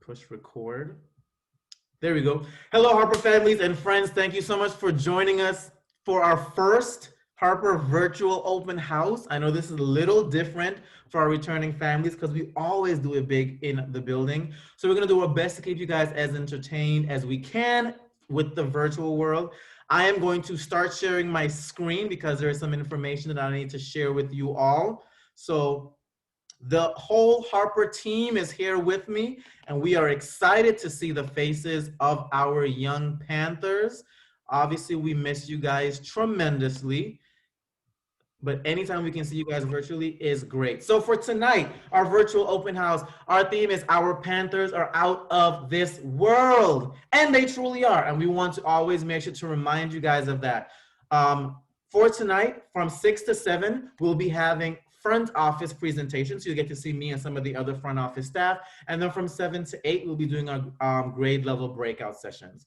push record. There we go. Hello, Harper families and friends. Thank you so much for joining us for our first Harper virtual open house. I know this is a little different for our returning families because we always do it big in the building. So we're going to do our best to keep you guys as entertained as we can with the virtual world. I am going to start sharing my screen because there is some information that I need to share with you all. So the whole Harper team is here with me, and we are excited to see the faces of our young Panthers. Obviously, we miss you guys tremendously, but anytime we can see you guys virtually is great. So for tonight, our virtual open house, our theme is Our Panthers Are Out of This World, and they truly are, and we want to always make sure to remind you guys of that. For tonight, from 6 to 7, we'll be having front office presentations. So you get to see me and some of the other front office staff. And then from 7 to 8, we'll be doing our grade level breakout sessions.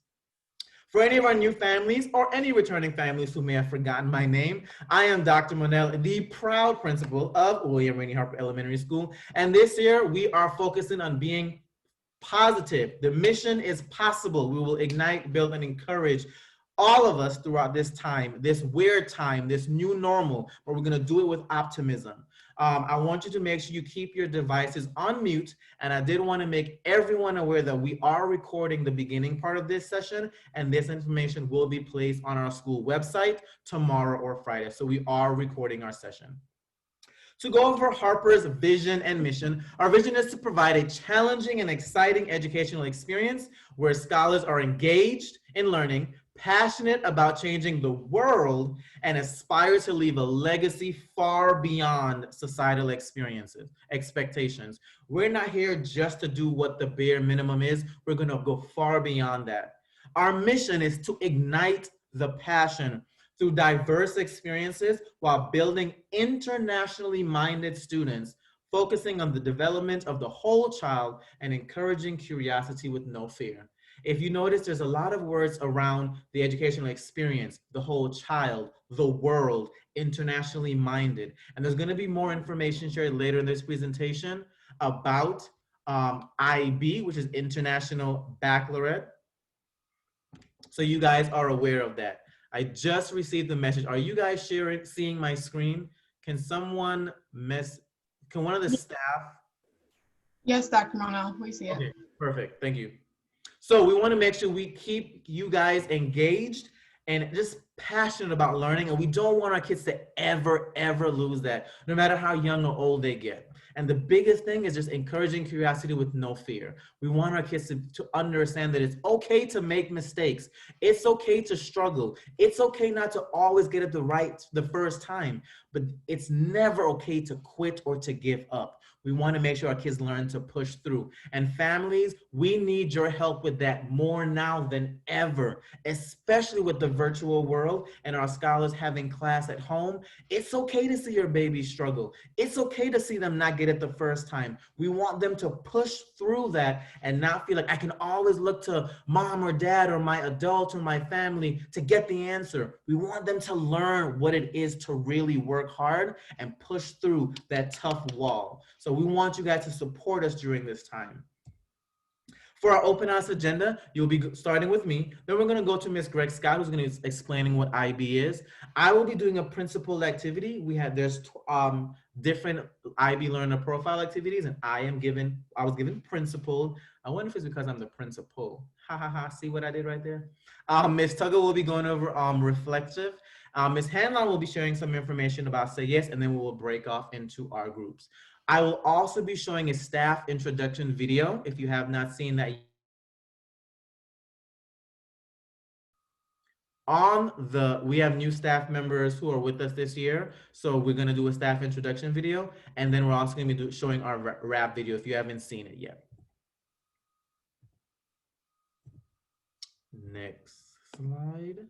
For any of our new families or any returning families who may have forgotten my name, I am Dr. Monell, the proud principal of William Rainey Harper Elementary School. And this year we are focusing on being positive. The mission is possible. We will ignite, build, and encourage all of us throughout this time, this weird time, this new normal, but we're gonna do it with optimism. I want you to make sure you keep your devices on mute, and I did want to make everyone aware that we are recording the beginning part of this session, and this information will be placed on our school website tomorrow or Friday. So we are recording our session. To go over Harper's vision and mission, our vision is to provide a challenging and exciting educational experience where scholars are engaged in learning, passionate about changing the world, and aspire to leave a legacy far beyond societal expectations. We're not here just to do what the bare minimum is. We're going to go far beyond that. Our mission is to ignite the passion through diverse experiences while building internationally minded students, focusing on the development of the whole child and encouraging curiosity with no fear. If you notice, there's a lot of words around the educational experience, the whole child, the world, internationally minded. And there's going to be more information shared later in this presentation about IB, which is International Baccalaureate. So you guys are aware of that. I just received the message. Are you guys seeing my screen? Can someone can one of the staff? Yes, Dr. Monell, we see it. Okay, perfect, thank you. So we want to make sure we keep you guys engaged and just passionate about learning. And we don't want our kids to ever lose that, no matter how young or old they get. And the biggest thing is just encouraging curiosity with no fear. We want our kids to understand that it's okay to make mistakes. It's okay to struggle. It's okay not to always get it the first time, but it's never okay to quit or to give up. We want to make sure our kids learn to push through. And families, we need your help with that more now than ever, especially with the virtual world and our scholars having class at home. It's okay to see your baby struggle. It's okay to see them not get it the first time. We want them to push through that and not feel like I can always look to mom or dad or my adult or my family to get the answer. We want them to learn what it is to really work hard and push through that tough wall. So we want you guys to support us during this time. For our open house agenda, you'll be starting with me. Then we're going to go to Miss Greg Scott, who's going to be explaining what IB is. I will be doing a principal activity. There's different IB learner profile activities, and I was given principal. I wonder if it's because I'm the principal. Ha ha ha! See what I did right there? Miss Tugger will be going over reflective. Miss Hanlon will be sharing some information about Say Yes, and then we will break off into our groups. I will also be showing a staff introduction video. If you have not seen that, we have new staff members who are with us this year. So we're gonna do a staff introduction video, and then we're also gonna be showing our rap video if you haven't seen it yet. Next slide.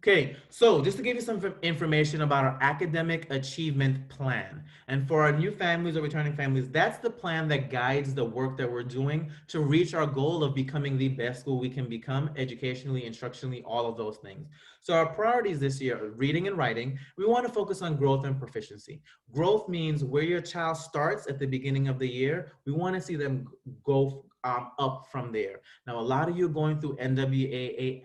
Okay, so just to give you some information about our academic achievement plan. And for our new families or returning families, that's the plan that guides the work that we're doing to reach our goal of becoming the best school we can become, educationally, instructionally, all of those things. So our priorities this year are reading and writing. We want to focus on growth and proficiency. Growth means where your child starts at the beginning of the year, we want to see them go up from there. Now, a lot of you are going through NWEA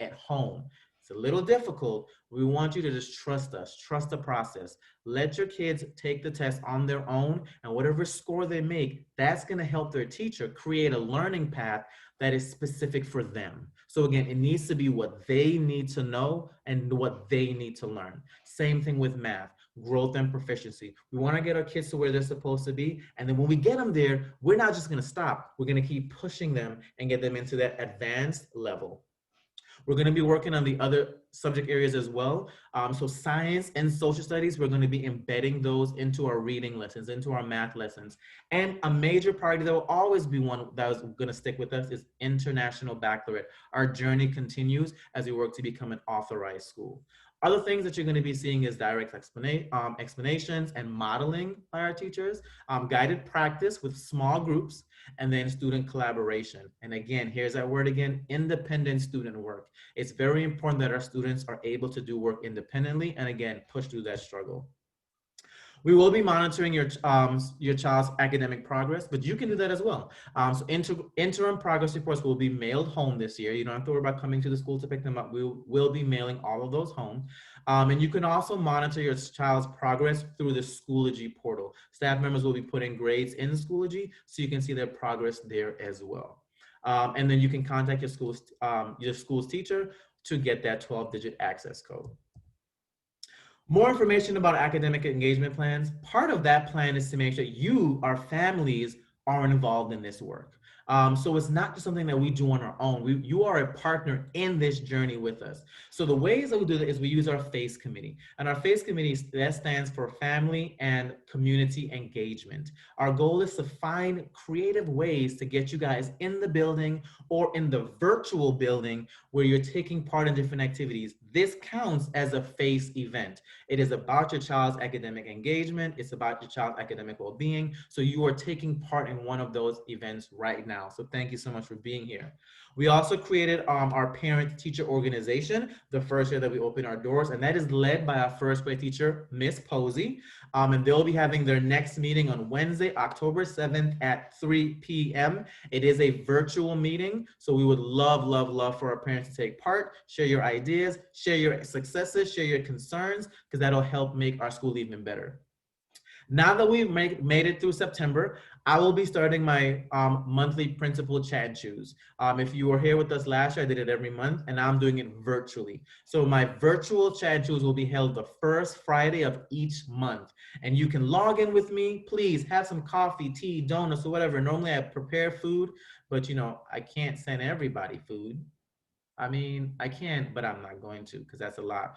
at home. It's a little difficult. We want you to just trust us, trust the process. Let your kids take the test on their own, and whatever score they make, that's going to help their teacher create a learning path that is specific for them. So again, it needs to be what they need to know and what they need to learn. Same thing with math, growth and proficiency. We want to get our kids to where they're supposed to be. And then when we get them there, we're not just going to stop. We're going to keep pushing them and get them into that advanced level. We're going to be working on the other subject areas as well. So science and social studies, we're going to be embedding those into our reading lessons, into our math lessons. And a major priority that will always be one that is going to stick with us is international baccalaureate. Our journey continues as we work to become an authorized school. Other things that you're going to be seeing is direct explanations and modeling by our teachers, guided practice with small groups, and then student collaboration. And again, here's that word again, independent student work. It's very important that our students are able to do work independently and again, push through that struggle. We will be monitoring your child's academic progress, but you can do that as well. So interim progress reports will be mailed home this year. You don't have to worry about coming to the school to pick them up. We will be mailing all of those home. And you can also monitor your child's progress through the Schoology portal. Staff members will be putting grades in Schoology so you can see their progress there as well. And then you can contact your school's teacher to get that 12-digit access code. More information about academic engagement plans. Part of that plan is to make sure you, our families, are involved in this work. So it's not just something that we do on our own. You are a partner in this journey with us. So the ways that we do that is we use our FACE committee. And our FACE committee, that stands for Family and Community Engagement. Our goal is to find creative ways to get you guys in the building or in the virtual building where you're taking part in different activities. This counts as a FACE event. It is about your child's academic engagement. It's about your child's academic well-being. So you are taking part in one of those events right now. So thank you so much for being here. We also created our parent-teacher organization the first year that we opened our doors, and that is led by our first grade teacher, Miss Posey. And they'll be having their next meeting on Wednesday, October 7th at 3 p.m. It is a virtual meeting, so we would love, love, love for our parents to take part, share your ideas, share your successes, share your concerns, because that'll help make our school even better. Now that we've made it through September, I will be starting my monthly principal chat and choose. If you were here with us last year, I did it every month, and now I'm doing it virtually. So my virtual chat and choose will be held the first Friday of each month. And you can log in with me. Please have some coffee, tea, donuts, or whatever. Normally I prepare food, but I can't send everybody food. I mean, I can, but I'm not going to because that's a lot.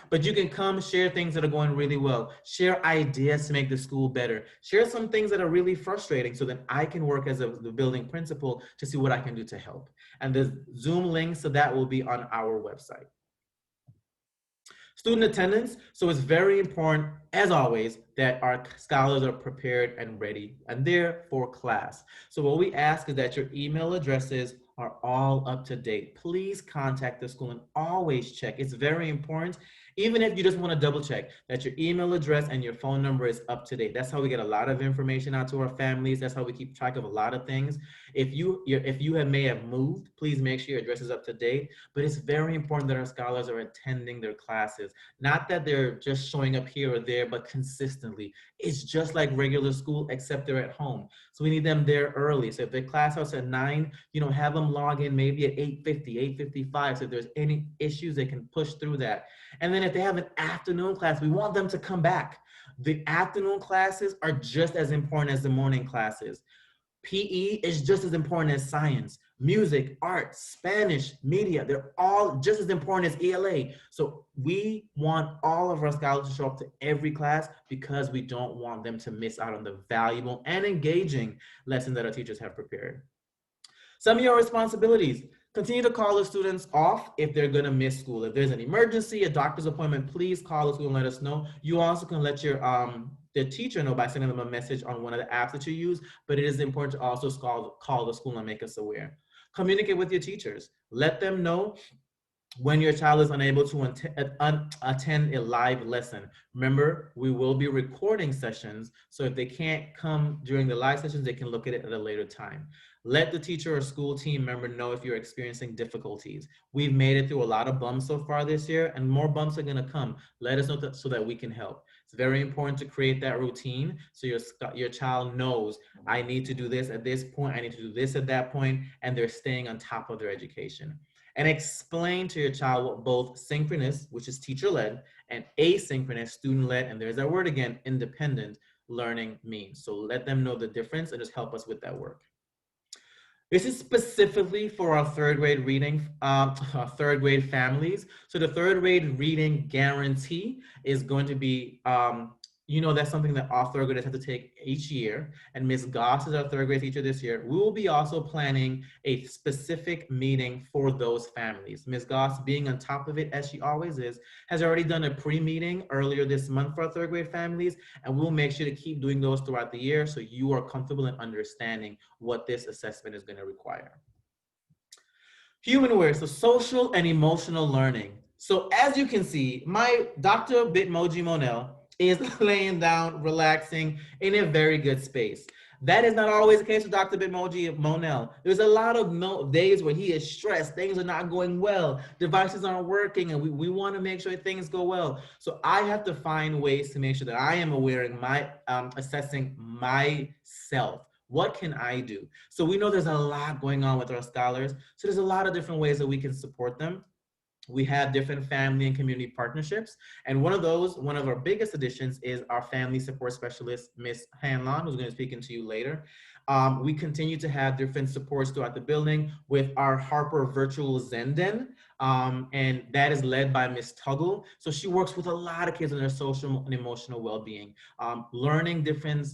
But you can come share things that are going really well. Share ideas to make the school better. Share some things that are really frustrating so that I can work as the building principal to see what I can do to help. And the Zoom links to that will be on our website. Student attendance. So it's very important, as always, that our scholars are prepared and ready and there for class. So what we ask is that your email addresses are all up to date. Please contact the school and always check. It's very important. Even if you just want to double check that your email address and your phone number is up to date. That's how we get a lot of information out to our families. That's how we keep track of a lot of things. If you may have moved, please make sure your address is up to date. But it's very important that our scholars are attending their classes. Not that they're just showing up here or there, but consistently. It's just like regular school, except they're at home. So we need them there early. So if the class starts at 9, have them log in maybe at 8:50, 8:55. So if there's any issues, they can push through that. And then if they have an afternoon class, we want them to come back. The afternoon classes are just as important as the morning classes. PE is just as important as science, music, art, Spanish, media. They're all just as important as ELA. So we want all of our scholars to show up to every class because we don't want them to miss out on the valuable and engaging lesson that our teachers have prepared. Some of your responsibilities. Continue to call the students off if they're going to miss school. If there's an emergency, a doctor's appointment, please call the school and let us know. You also can let your the teacher know by sending them a message on one of the apps that you use, but it is important to also call the school and make us aware. Communicate with your teachers. Let them know when your child is unable to attend a live lesson. Remember, we will be recording sessions, so if they can't come during the live sessions, they can look at it at a later time. Let the teacher or school team member know if you're experiencing difficulties. We've made it through a lot of bumps so far this year, and more bumps are gonna come. Let us know that so that we can help. It's very important to create that routine so your child knows, I need to do this at this point, I need to do this at that point, and they're staying on top of their education. And explain to your child what both synchronous, which is teacher-led, and asynchronous, student-led, and there's that word again, independent learning means. So let them know the difference and just help us with that work. This is specifically for our third grade reading, third grade families. So the third grade reading guarantee is going to be, that's something that all third graders have to take each year. And Ms. Goss is our third grade teacher this year. We will be also planning a specific meeting for those families. Ms. Goss, being on top of it, as she always is, has already done a pre-meeting earlier this month for our third grade families. And we'll make sure to keep doing those throughout the year so you are comfortable in understanding what this assessment is going to require. Humanware, so social and emotional learning. So as you can see, my Dr. Bitmoji Monel is laying down, relaxing in a very good space. That is not always the case with Dr. Bitmoji Monel. There's a lot of days where he is stressed, things are not going well, devices aren't working, and we want to make sure things go well. So I have to find ways to make sure that I am aware and assessing myself. What can I do? So we know there's a lot going on with our scholars. So there's a lot of different ways that we can support them. We have different family and community partnerships. And one of our biggest additions is our family support specialist, Miss Hanlon, who's going to be speaking to you later. We continue to have different supports throughout the building with our Harper virtual Zenden, and that is led by Miss Tuggle. So she works with a lot of kids on their social and emotional well-being, learning different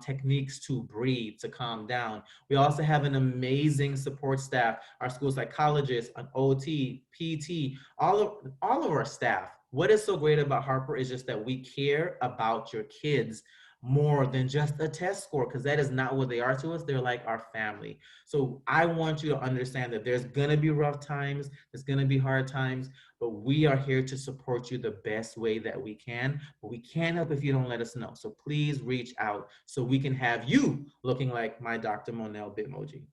techniques to breathe, to calm down. We also have an amazing support staff, our school psychologists, an OT, PT, all of our staff. What is so great about Harper is just that we care about your kids more than just a test score, because that is not what they are to us. They're like our family. So I want you to understand that there's gonna be rough times, there's gonna be hard times, but we are here to support you the best way that we can. But we can't help if you don't let us know. So please reach out so we can have you looking like my Dr. Monel Bitmoji.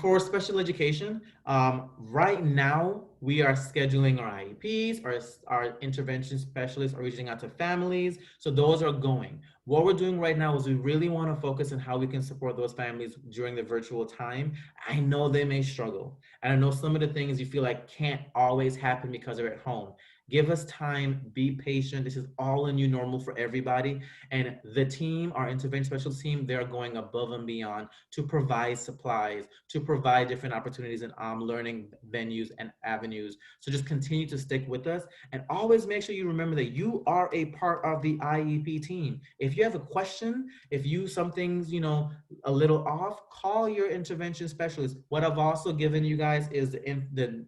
For special education, right now we are scheduling our IEPs, our intervention specialists are reaching out to families. So those are going. What we're doing right now is we really want to focus on how we can support those families during the virtual time. I know they may struggle. And I know some of the things you feel like can't always happen because they're at home. Give us time, be patient. This is all a new normal for everybody. And the team, our intervention specialist team, they're going above and beyond to provide supplies, to provide different opportunities and learning venues and avenues. So just continue to stick with us and always make sure you remember that you are a part of the IEP team. If you have a question, if something's, a little off, call your intervention specialist. What I've also given you guys is the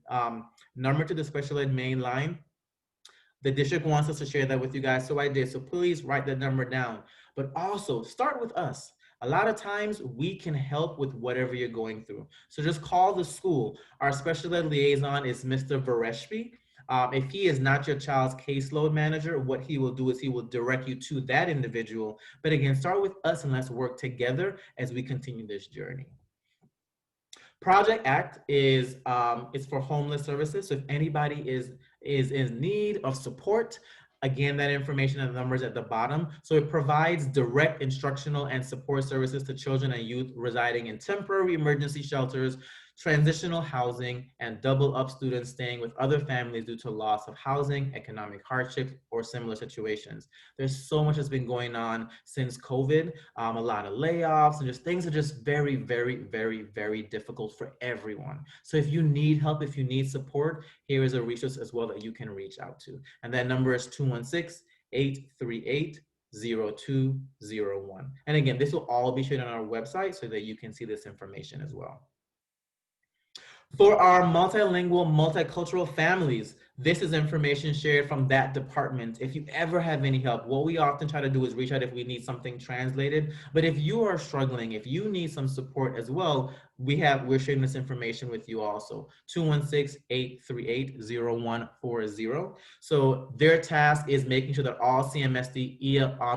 number to the special ed main line. The district wants us to share that with you guys, so I did. So please write that number down. But also start with us. A lot of times we can help with whatever you're going through. So just call the school. Our special ed liaison is Mr. Vareshpi. If he is not your child's caseload manager, what he will do is he will direct you to that individual. But again, start with us and let's work together as we continue this journey. Project Act is for homeless services. So if anybody is in need of support, again, that information and the numbers at the bottom. So it provides direct instructional and support services to children and youth residing in temporary emergency shelters, transitional housing, and double up students staying with other families due to loss of housing, economic hardship, or similar situations. There's so much that's been going on since COVID, a lot of layoffs, and just things are just very, very, very, very difficult for everyone. So if you need help, if you need support, here is a resource as well that you can reach out to. And that number is 216-838-0201. And again, this will all be shared on our website so that you can see this information as well. For our multilingual, multicultural families, This is information shared from that department. If you ever have any help, what we often try to do is reach out if we need something translated. But if you are struggling, if you need some support as well, we're sharing this information with you also. 216-838-0140. So their task is making sure that all CMSD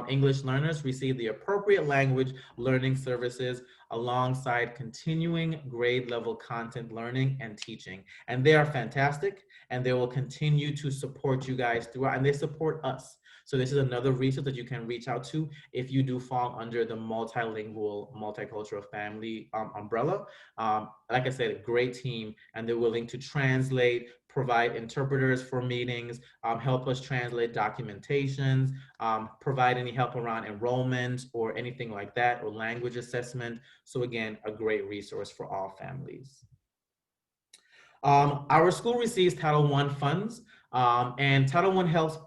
English learners receive the appropriate language learning services alongside continuing grade level content learning and teaching. And they are fantastic, and they will continue to support you guys throughout, and they support us. So this is another resource that you can reach out to if you do fall under the multilingual, multicultural family umbrella. Like I said, a great team, and they're willing to translate, provide interpreters for meetings, help us translate documentations, provide any help around enrollment or anything like that, or language assessment. So again, a great resource for all families. Our school receives Title I funds, and Title I helps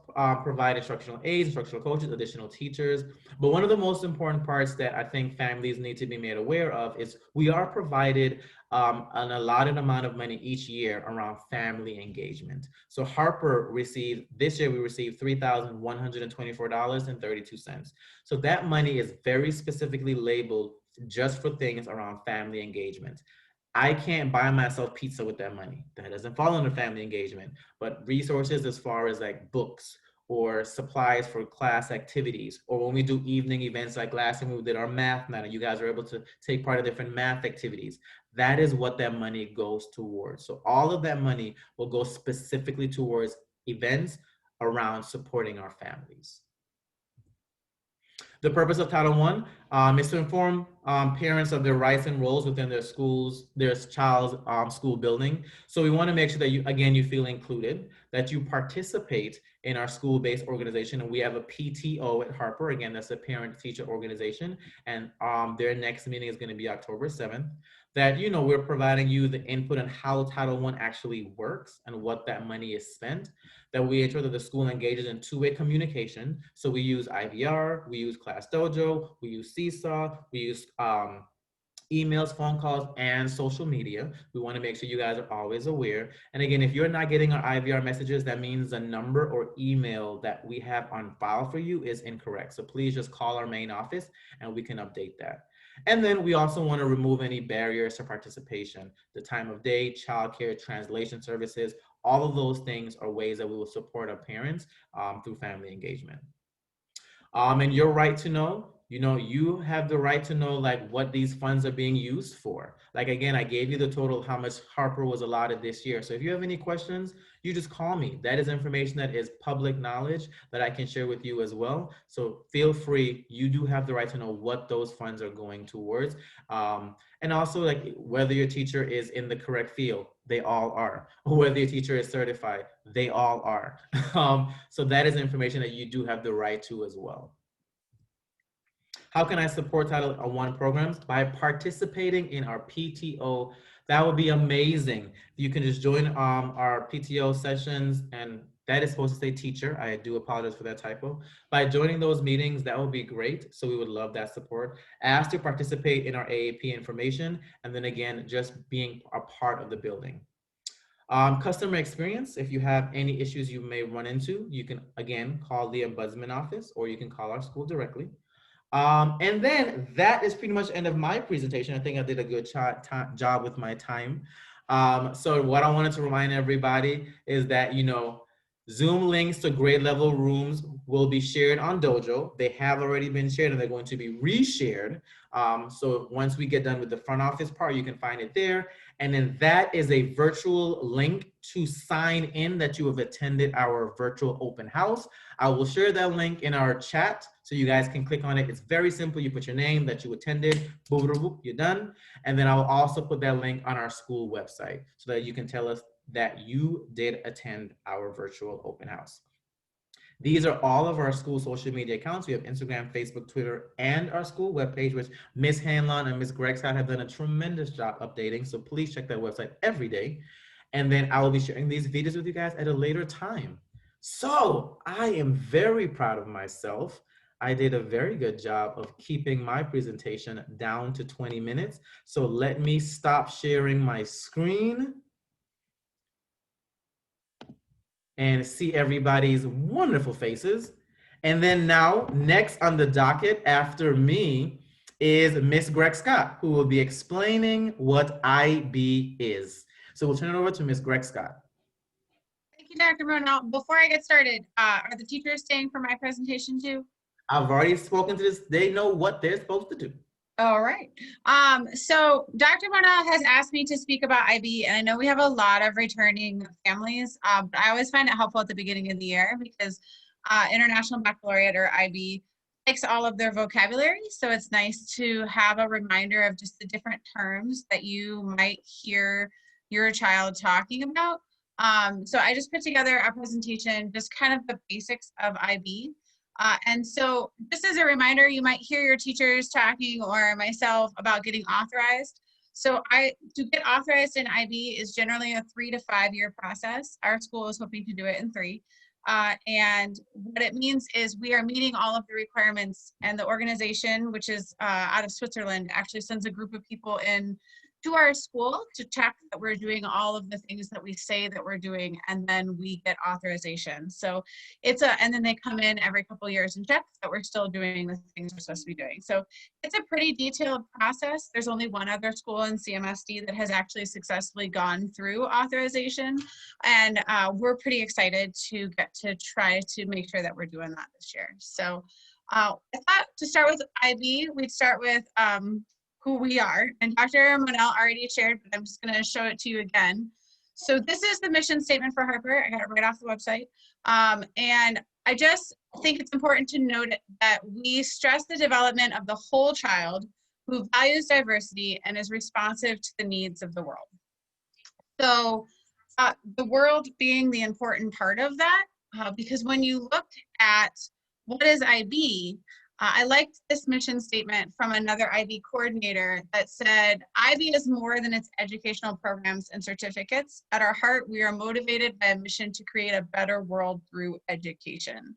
provide instructional aides, instructional coaches, additional teachers. But one of the most important parts that I think families need to be made aware of is we are provided an allotted amount of money each year around family engagement. So Harper received, this year we received $3,124.32. So that money is very specifically labeled just for things around family engagement. I can't buy myself pizza with that money. That doesn't fall under family engagement, but resources as far as like books or supplies for class activities, or when we do evening events like last time we did our math night and you guys were able to take part of different math activities. That is what that money goes towards. So all of that money will go specifically towards events around supporting our families. The purpose of Title I is to inform parents of their rights and roles within their schools, their child's school building. So we want to make sure that you, again, you feel included, that you participate in our school-based organization. And we have a PTO at Harper. Again, that's a parent-teacher organization. And their next meeting is going to be October 7th. That, you know, we're providing you the input on how Title I actually works and what that money is spent. That we ensure that the school engages in two-way communication. So we use IVR, we use Class Dojo, we use Seesaw, we use emails, phone calls, and social media. We want to make sure you guys are always aware. And again, if you're not getting our IVR messages, that means the number or email that we have on file for you is incorrect. So please just call our main office and we can update that. And then we also want to remove any barriers to participation, the time of day, childcare, translation services. All of those things are ways that we will support our parents through family engagement. And your right to know, you have the right to know like what these funds are being used for. Like, again, I gave you the total of how much Harper was allotted this year. So if you have any questions, you just call me. That is information that is public knowledge that I can share with you as well. So feel free, you do have the right to know what those funds are going towards. And also, like, whether your teacher is in the correct field, they all are. Whether your teacher is certified, they all are. So that is information that you do have the right to as well. How can I support Title I programs? By participating in our PTO. That would be amazing. You can just join our PTO sessions, and that is supposed to say teacher. I do apologize for that typo. By joining those meetings, that would be great. So we would love that support. Ask to participate in our AAP information, and then again, just being a part of the building. Customer experience, if you have any issues you may run into, you can, again, call the Ombudsman office, or you can call our school directly. And then that is pretty much the end of my presentation. I think I did a good job with my time. So what I wanted to remind everybody is that, Zoom links to grade level rooms will be shared on Dojo. They have already been shared and they're going to be reshared. So once we get done with the front office part, you can find it there. And then that is a virtual link to sign in that you have attended our virtual open house. I will share that link in our chat so you guys can click on it. It's very simple. You put your name that you attended, boop, boop, boop, you're done. And then I'll also put that link on our school website so that you can tell us that you did attend our virtual open house. These are all of our school social media accounts. We have Instagram, Facebook, Twitter, and our school webpage, which Ms. Hanlon and Ms. Gregstown have done a tremendous job updating. So please check that website every day. And then I will be sharing these videos with you guys at a later time. So I am very proud of myself. I did a very good job of keeping my presentation down to 20 minutes. So let me stop sharing my screen. and see everybody's wonderful faces. And then now, next on the docket after me is Miss Greg Scott, who will be explaining what IB is. So we'll turn it over to Miss Greg Scott. Thank you, Dr. Brunel. Before I get started, are the teachers staying for my presentation too? I've already spoken to this. They know what they're supposed to do. All right. So Dr. Brunel has asked me to speak about IB, and I know we have a lot of returning families, but I always find it helpful at the beginning of the year because International Baccalaureate, or IB, takes all of their vocabulary. So it's nice to have a reminder of just the different terms that you might hear your child talking about. So I just put together a presentation, just kind of the basics of IB. And so just as a reminder, you might hear your teachers talking or myself about getting authorized. So to get authorized in IB is generally a 3 to 5 year process. Our school is hoping to do it in 3. And what it means is we are meeting all of the requirements, and the organization, which is out of Switzerland, actually sends a group of people in to our school to check that we're doing all of the things that we say that we're doing, and then we get authorization. So and then they come in every couple of years and check that we're still doing the things we're supposed to be doing. So it's a pretty detailed process. There's only one other school in CMSD that has actually successfully gone through authorization, and we're pretty excited to get to try to make sure that we're doing that this year. So I thought to start with IB, we'd start with who we are. And Dr. Monell already shared, but I'm just going to show it to you again. So this is the mission statement for Harper. I got it right off the website. And I just think it's important to note that we stress the development of the whole child who values diversity and is responsive to the needs of the world. So the world being the important part of that, because when you look at what is IB, I liked this mission statement from another IB coordinator that said, IB is more than its educational programs and certificates. At our heart, we are motivated by a mission to create a better world through education.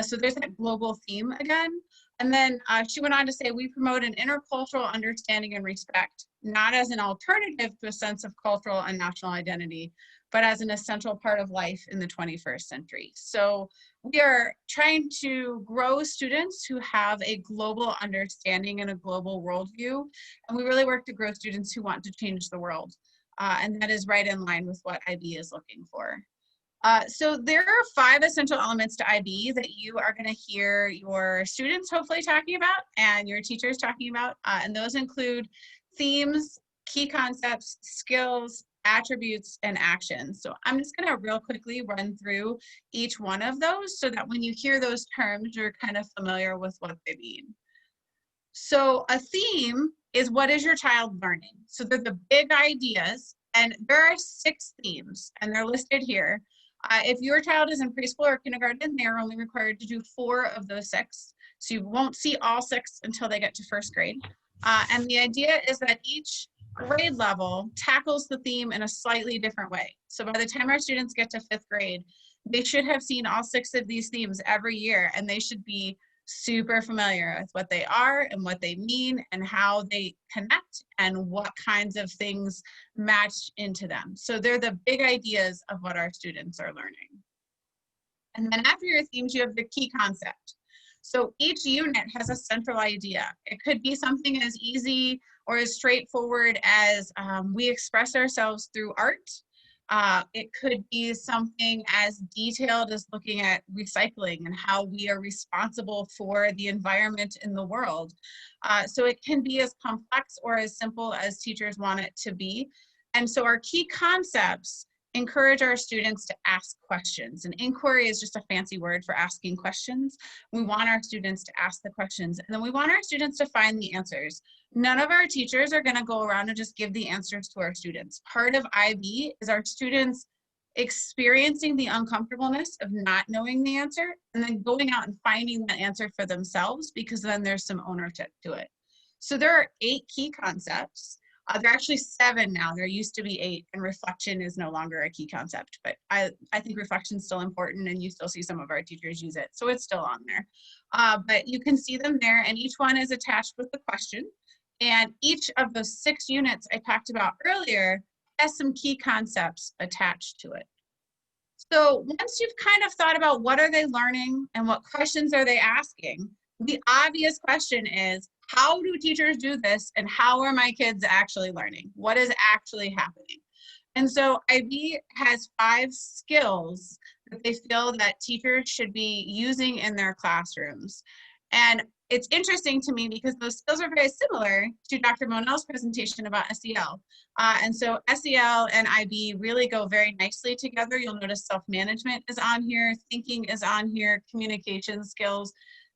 So there's that global theme again. And then she went on to say, we promote an intercultural understanding and respect, not as an alternative to a sense of cultural and national identity, but as an essential part of life in the 21st century. So we are trying to grow students who have a global understanding and a global worldview. And we really work to grow students who want to change the world. And that is right in line with what IB is looking for. So there are 5 essential elements to IB that you are going to hear your students hopefully talking about and your teachers talking about. And those include themes, key concepts, skills, attributes, and actions. So I'm just going to real quickly run through each one of those so that when you hear those terms, you're kind of familiar with what they mean. So a theme is, what is your child learning? So they're the big ideas, and there are 6 themes, and they're listed here. If your child is in preschool or kindergarten, they are only required to do 4 of those 6. So you won't see all 6 until they get to 1st grade. And the idea is that each grade level tackles the theme in a slightly different way. So by the time our students get to 5th grade, they should have seen all 6 of these themes every year, and they should be super familiar with what they are and what they mean and how they connect and what kinds of things match into them. So they're the big ideas of what our students are learning. And then after your themes, you have the key concept. So each unit has a central idea. It could be something as easy or as straightforward as we express ourselves through art. It could be something as detailed as looking at recycling and how we are responsible for the environment in the world. So it can be as complex or as simple as teachers want it to be. And so our key concepts encourage our students to ask questions. And inquiry is just a fancy word for asking questions. We want our students to ask the questions, and then we want our students to find the answers. None of our teachers are going to go around and just give the answers to our students. Part of IB is our students experiencing the uncomfortableness of not knowing the answer and then going out and finding that answer for themselves, because then there's some ownership to it. So there are 8 key concepts. There are actually 7 now. There used to be 8, and reflection is no longer a key concept, but I think reflection is still important, and you still see some of our teachers use it, so it's still on there. But you can see them there, and each one is attached with a question. And each of those 6 units I talked about earlier has some key concepts attached to it. So once you've kind of thought about what are they learning and what questions are they asking, the obvious question is, how do teachers do this and how are my kids actually learning? What is actually happening? And so IB has 5 skills that they feel that teachers should be using in their classrooms. And it's interesting to me because those skills are very similar to Dr. Monell's presentation about SEL. And so SEL and IB really go very nicely together. You'll notice self-management is on here, thinking is on here, communication skills.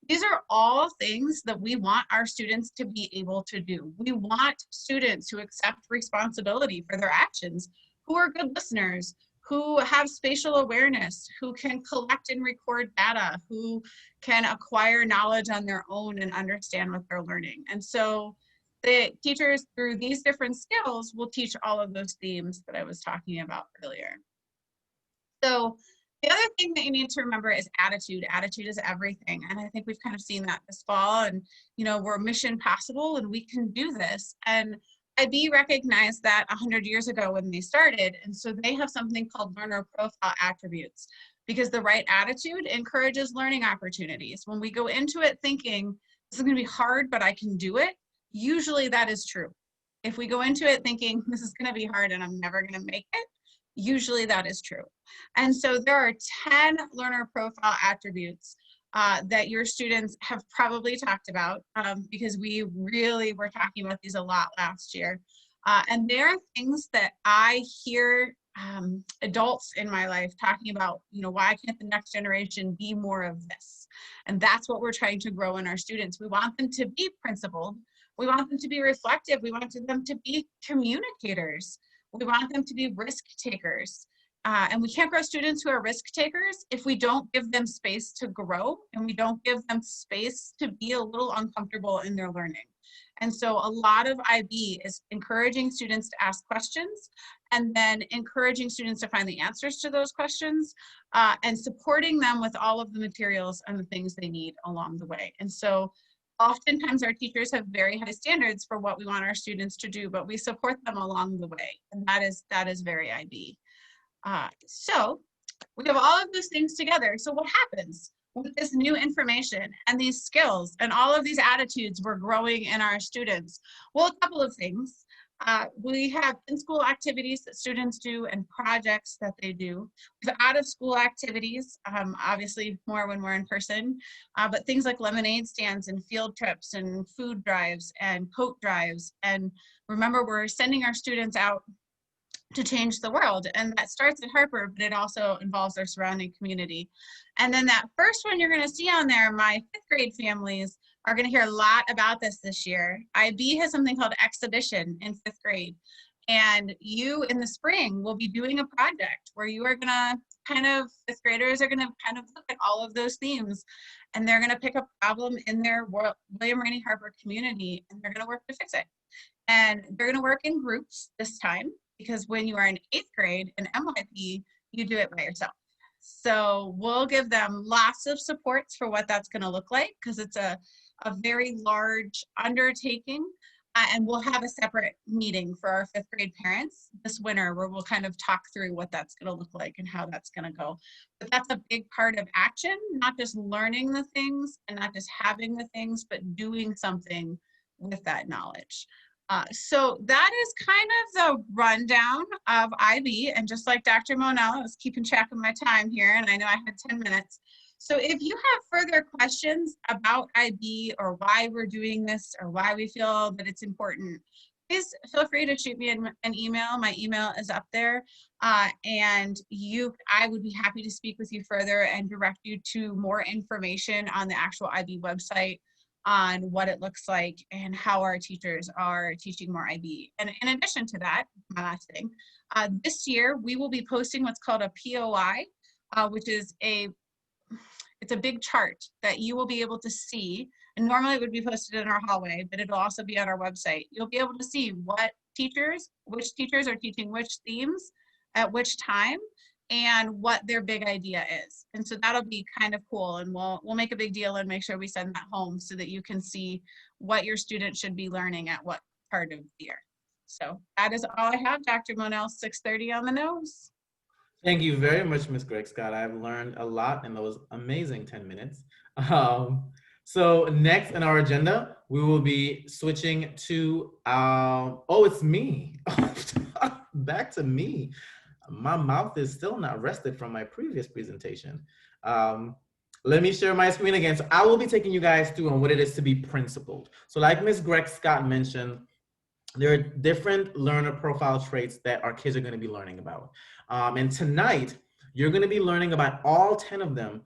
These are all things that we want our students to be able to do. We want students who accept responsibility for their actions, who are good listeners, who have spatial awareness, who can collect and record data, who can acquire knowledge on their own and understand what they're learning. And so the teachers, through these different skills, will teach all of those themes that I was talking about earlier. So the other thing that you need to remember is attitude. Attitude is everything. And I think we've kind of seen that this fall. And, you know, we're mission possible and we can do this. And IB recognized that 100 years ago when they started. And so they have something called learner profile attributes, because the right attitude encourages learning opportunities. When we go into it thinking, this is going to be hard, but I can do it, usually that is true. If we go into it thinking, this is going to be hard and I'm never going to make it, usually that is true. And so there are 10 learner profile attributes that your students have probably talked about because we really were talking about these a lot last year. And there are things that I hear adults in my life talking about, you know, why can't the next generation be more of this? And that's what we're trying to grow in our students. We want them to be principled. We want them to be reflective. We want them to be communicators. We want them to be risk takers. And we can't grow students who are risk takers if we don't give them space to grow and we don't give them space to be a little uncomfortable in their learning. And so a lot of IB is encouraging students to ask questions and then encouraging students to find the answers to those questions and supporting them with all of the materials and the things they need along the way. And so oftentimes our teachers have very high standards for what we want our students to do, but we support them along the way. And that is very IB. So we have all of those things together. So what happens with this new information and these skills and all of these attitudes we're growing in our students? Well, a couple of things. We have in-school activities that students do and projects that they do. We have out-of-school activities, obviously more when we're in person, but things like lemonade stands and field trips and food drives and coat drives. And remember, we're sending our students out to change the world. And that starts at Harper, but it also involves our surrounding community. And then that first one you're gonna see on there, my 5th grade families are gonna hear a lot about this year. IB has something called Exhibition in 5th grade. And you in the spring will be doing a project where you are gonna kind of, 5th graders are gonna kind of look at all of those themes and they're gonna pick a problem in their William Rainey Harper community and they're gonna work to fix it. And they're gonna work in groups this time, because when you are in 8th grade in MYP, you do it by yourself. So we'll give them lots of supports for what that's going to look like, because it's a very large undertaking. And we'll have a separate meeting for our 5th grade parents this winter where we'll kind of talk through what that's going to look like and how that's going to go. But that's a big part of action, not just learning the things and not just having the things, but doing something with that knowledge. So that is kind of the rundown of IB, and just like Dr. Monell, I was keeping track of my time here, and I know I had 10 minutes. So if you have further questions about IB or why we're doing this or why we feel that it's important, please feel free to shoot me an email. My email is up there, and I would be happy to speak with you further and direct you to more information on the actual IB website, on what it looks like and how our teachers are teaching more IB. And in addition to that, my last thing, this year we will be posting what's called a POI, which is it's a big chart that you will be able to see. And normally it would be posted in our hallway, but it'll also be on our website. You'll be able to see which teachers are teaching which themes at which time, and what their big idea is. And so that'll be kind of cool, and we'll make a big deal and make sure we send that home so that you can see what your students should be learning at what part of the year. So that is all I have, Dr. Monell, 6:30 on the nose. Thank you very much, Ms. Greg Scott. I've learned a lot in those amazing 10 minutes. Um, so next in our agenda, we will be switching to, oh, it's me. Back to me. My mouth is still not rested from my previous presentation. Um, Let me share my screen again. So I will be taking you guys through on what it is to be principled. So like Ms. Greg Scott mentioned, there are different learner profile traits that our kids are going to be learning about. And tonight, you're going to be learning about all 10 of them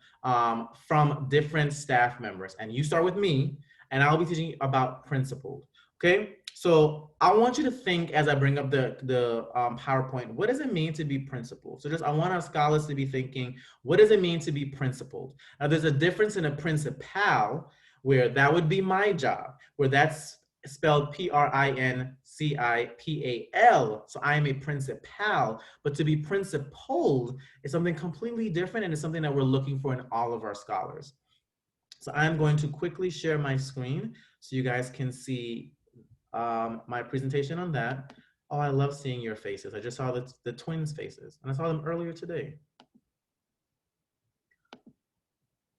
from different staff members. And you start with me, and I'll be teaching you about principled. Okay, so I want you to think as I bring up the PowerPoint, what does it mean to be principled? So just I want our scholars to be thinking, what does it mean to be principled? Now, there's a difference in a principal, where that would be my job, where that's spelled Principal. So I am a principal, but to be principled is something completely different, and it's something that we're looking for in all of our scholars. So I'm going to quickly share my screen so you guys can see my presentation on that. Oh, I love seeing your faces. I just saw the twins' faces, and I saw them earlier today.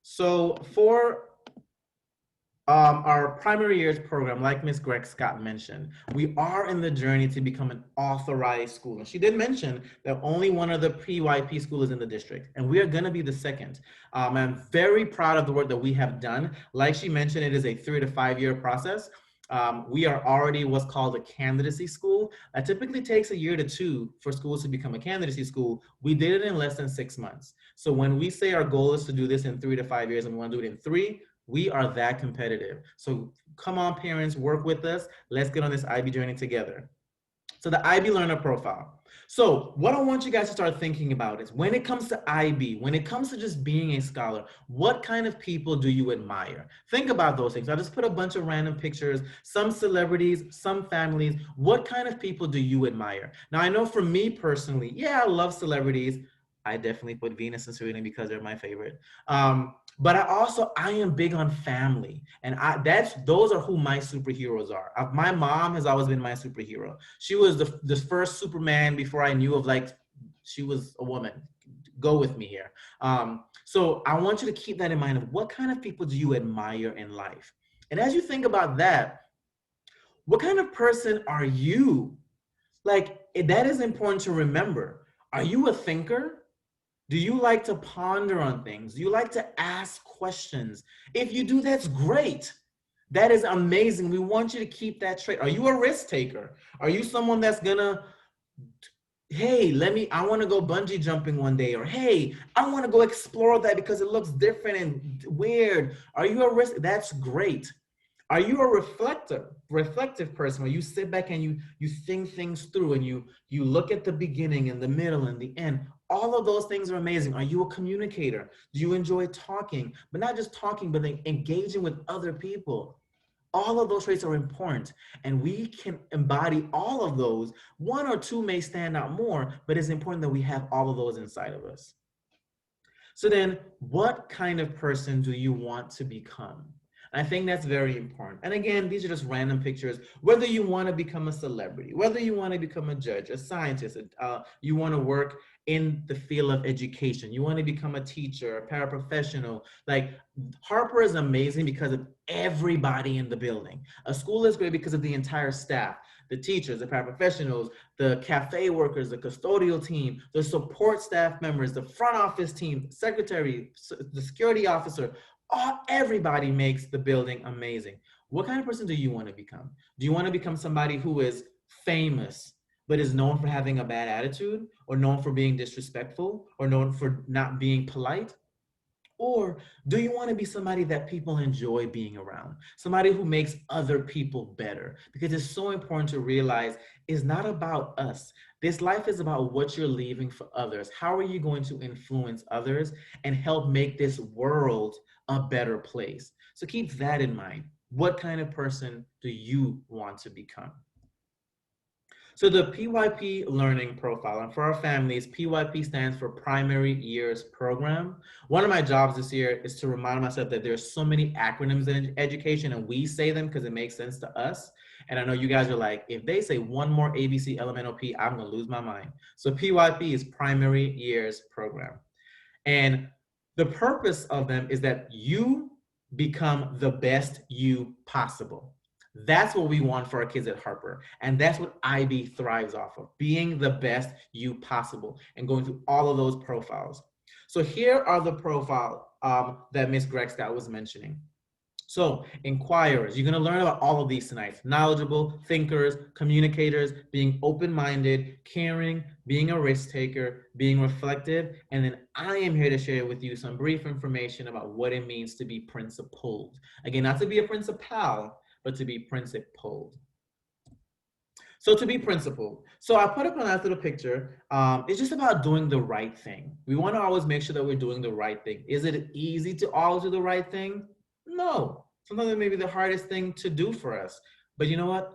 So for our primary years program, like Ms. Greg Scott mentioned, we are in the journey to become an authorized school. And she did mention that only one of the PYP school is in the district, and we are going to be the second. I'm very proud of the work that we have done. Like she mentioned, it is a 3 to 5 year process. We are already what's called a candidacy school. That typically takes 1 to 2 years for schools to become a candidacy school. We did it in less than 6 months. So when we say our goal is to do this in 3 to 5 years and we want to do it in 3, we are that competitive. So come on, parents, work with us. Let's get on this IB journey together. So the IB learner profile. So what I want you guys to start thinking about is when it comes to IB, when it comes to just being a scholar, what kind of people do you admire? Think about those things. I just put a bunch of random pictures, some celebrities, some families. What kind of people do you admire? Now, I know for me personally, yeah, I love celebrities. I definitely put Venus and Serena because they're my favorite. But I am big on family, and those are who my superheroes are. My mom has always been my superhero. She was the first Superman before I knew of, like, she was a woman. Go with me here. So I want you to keep that in mind of what kind of people do you admire in life? And as you think about that, what kind of person are you? Like, that is important to remember. Are you a thinker? Do you like to ponder on things? Do you like to ask questions? If you do, that's great. That is amazing. We want you to keep that trait. Are you a risk taker? Are you someone that's gonna, hey, I want to go bungee jumping one day, or hey, I want to go explore that because it looks different and weird. Are you a risk? That's great. Are you a reflective person where you sit back and you think things through, and you look at the beginning and the middle and the end? All of those things are amazing. Are you a communicator? Do you enjoy talking, but not just talking, but then engaging with other people? All of those traits are important, and we can embody all of those. One or two may stand out more, but it's important that we have all of those inside of us. So then, what kind of person do you want to become? I think that's very important. And again, these are just random pictures. Whether you want to become a celebrity, whether you want to become a judge, a scientist, you want to work in the field of education, you want to become a teacher, a paraprofessional. Like, Harper is amazing because of everybody in the building. A school is great because of the entire staff, the teachers, the paraprofessionals, the cafe workers, the custodial team, the support staff members, the front office team, secretary, the security officer. Everybody makes the building amazing. What kind of person do you want to become? Do you want to become somebody who is famous, but is known for having a bad attitude, or known for being disrespectful, or known for not being polite? Or do you want to be somebody that people enjoy being around? Somebody who makes other people better? Because it's so important to realize it's not about us. This life is about what you're leaving for others. How are you going to influence others and help make this world a better place? So keep that in mind. What kind of person do you want to become? So the PYP learning profile, and for our families, PYP stands for Primary Years Program. One of my jobs this year is to remind myself that there's so many acronyms in education, and we say them because it makes sense to us. And I know you guys are like, if they say one more ABC, LMNOP, I'm gonna lose my mind. So PYP is Primary Years Program. And the purpose of them is that you become the best you possible. That's what we want for our kids at Harper. And that's what IB thrives off of, being the best you possible and going through all of those profiles. So here are the profile that Miss Greg Scott was mentioning. So, inquirers, you're going to learn about all of these tonight. Knowledgeable, thinkers, communicators, being open-minded, caring, being a risk taker, being reflective, and then I am here to share with you some brief information about what it means to be principled. Again, not to be a principal, but to be principled. So to be principled. So I put up a nice little picture. It's just about doing the right thing. We want to always make sure that we're doing the right thing. Is it easy to always do the right thing? No. Sometimes it may be the hardest thing to do for us. But you know what?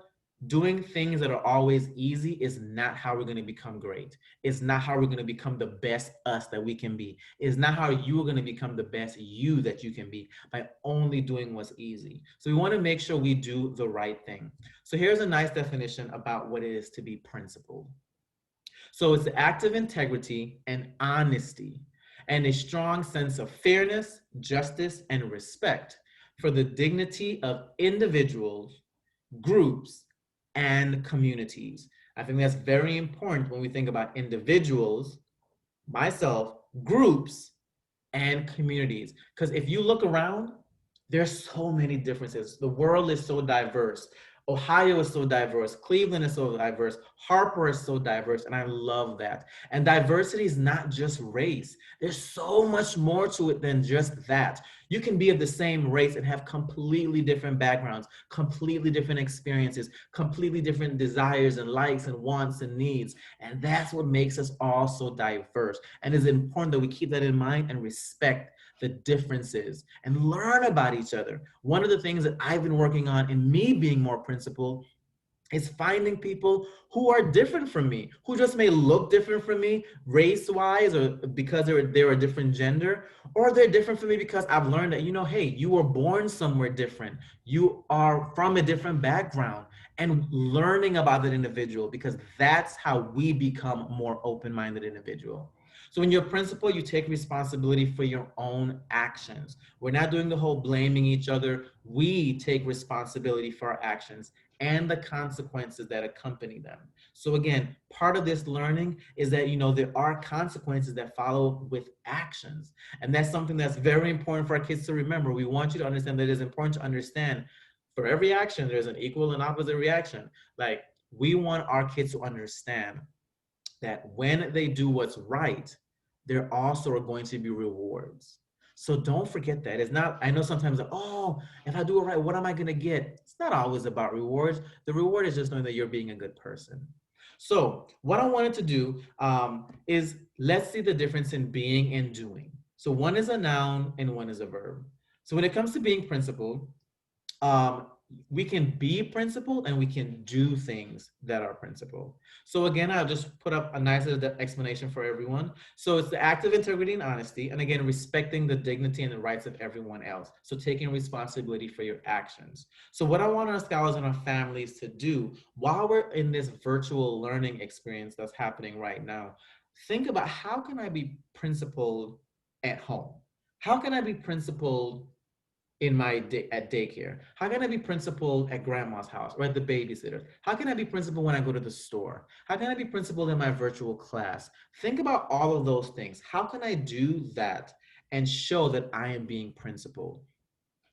Doing things that are always easy is not how we're going to become great. It's not how we're going to become the best us that we can be. It's not how you are going to become the best you that you can be by only doing what's easy. So we want to make sure we do the right thing. So here's a nice definition about what it is to be principled. So it's the act of integrity and honesty and a strong sense of fairness, justice, and respect for the dignity of individuals, groups, and communities. I think that's very important when we think about individuals, myself, groups, and communities. Because if you look around, there's so many differences. The world is so diverse. Ohio is so diverse. Cleveland is so diverse. Harper is so diverse. And I love that. And diversity is not just race. There's so much more to it than just that. You can be of the same race and have completely different backgrounds, completely different experiences, completely different desires and likes and wants and needs. And that's what makes us all so diverse. And it's important that we keep that in mind and respect the differences and learn about each other. One of the things that I've been working on in me being more principled is finding people who are different from me, who just may look different from me race-wise or because they're a different gender, or they're different from me because I've learned that, you know, hey, you were born somewhere different. You are from a different background, and learning about that individual, because that's how we become more open-minded individual. So when you're a principal, you take responsibility for your own actions. We're not doing the whole blaming each other. We take responsibility for our actions and the consequences that accompany them. So again, part of this learning is that, you know, there are consequences that follow with actions. And that's something that's very important for our kids to remember. We want you to understand that it is important to understand for every action, there's an equal and opposite reaction. Like, we want our kids to understand that when they do what's right, there also are going to be rewards. So don't forget that. It's not, I know sometimes, oh, if I do it right, what am I going to get? It's not always about rewards. The reward is just knowing that you're being a good person. So what I wanted to do is let's see the difference in being and doing. So one is a noun and one is a verb. So when it comes to being principled, we can be principled and we can do things that are principled. So again, I'll just put up a nice explanation for everyone. So it's the act of integrity and honesty, and again, respecting the dignity and the rights of everyone else. So taking responsibility for your actions. So what I want our scholars and our families to do while we're in this virtual learning experience that's happening right now, think about, how can I be principled at home? How can I be principled in my at daycare? How can I be principled at grandma's house or at the babysitter? How can I be principled when I go to the store? How can I be principled in my virtual class? Think about all of those things. How can I do that and show that I am being principled?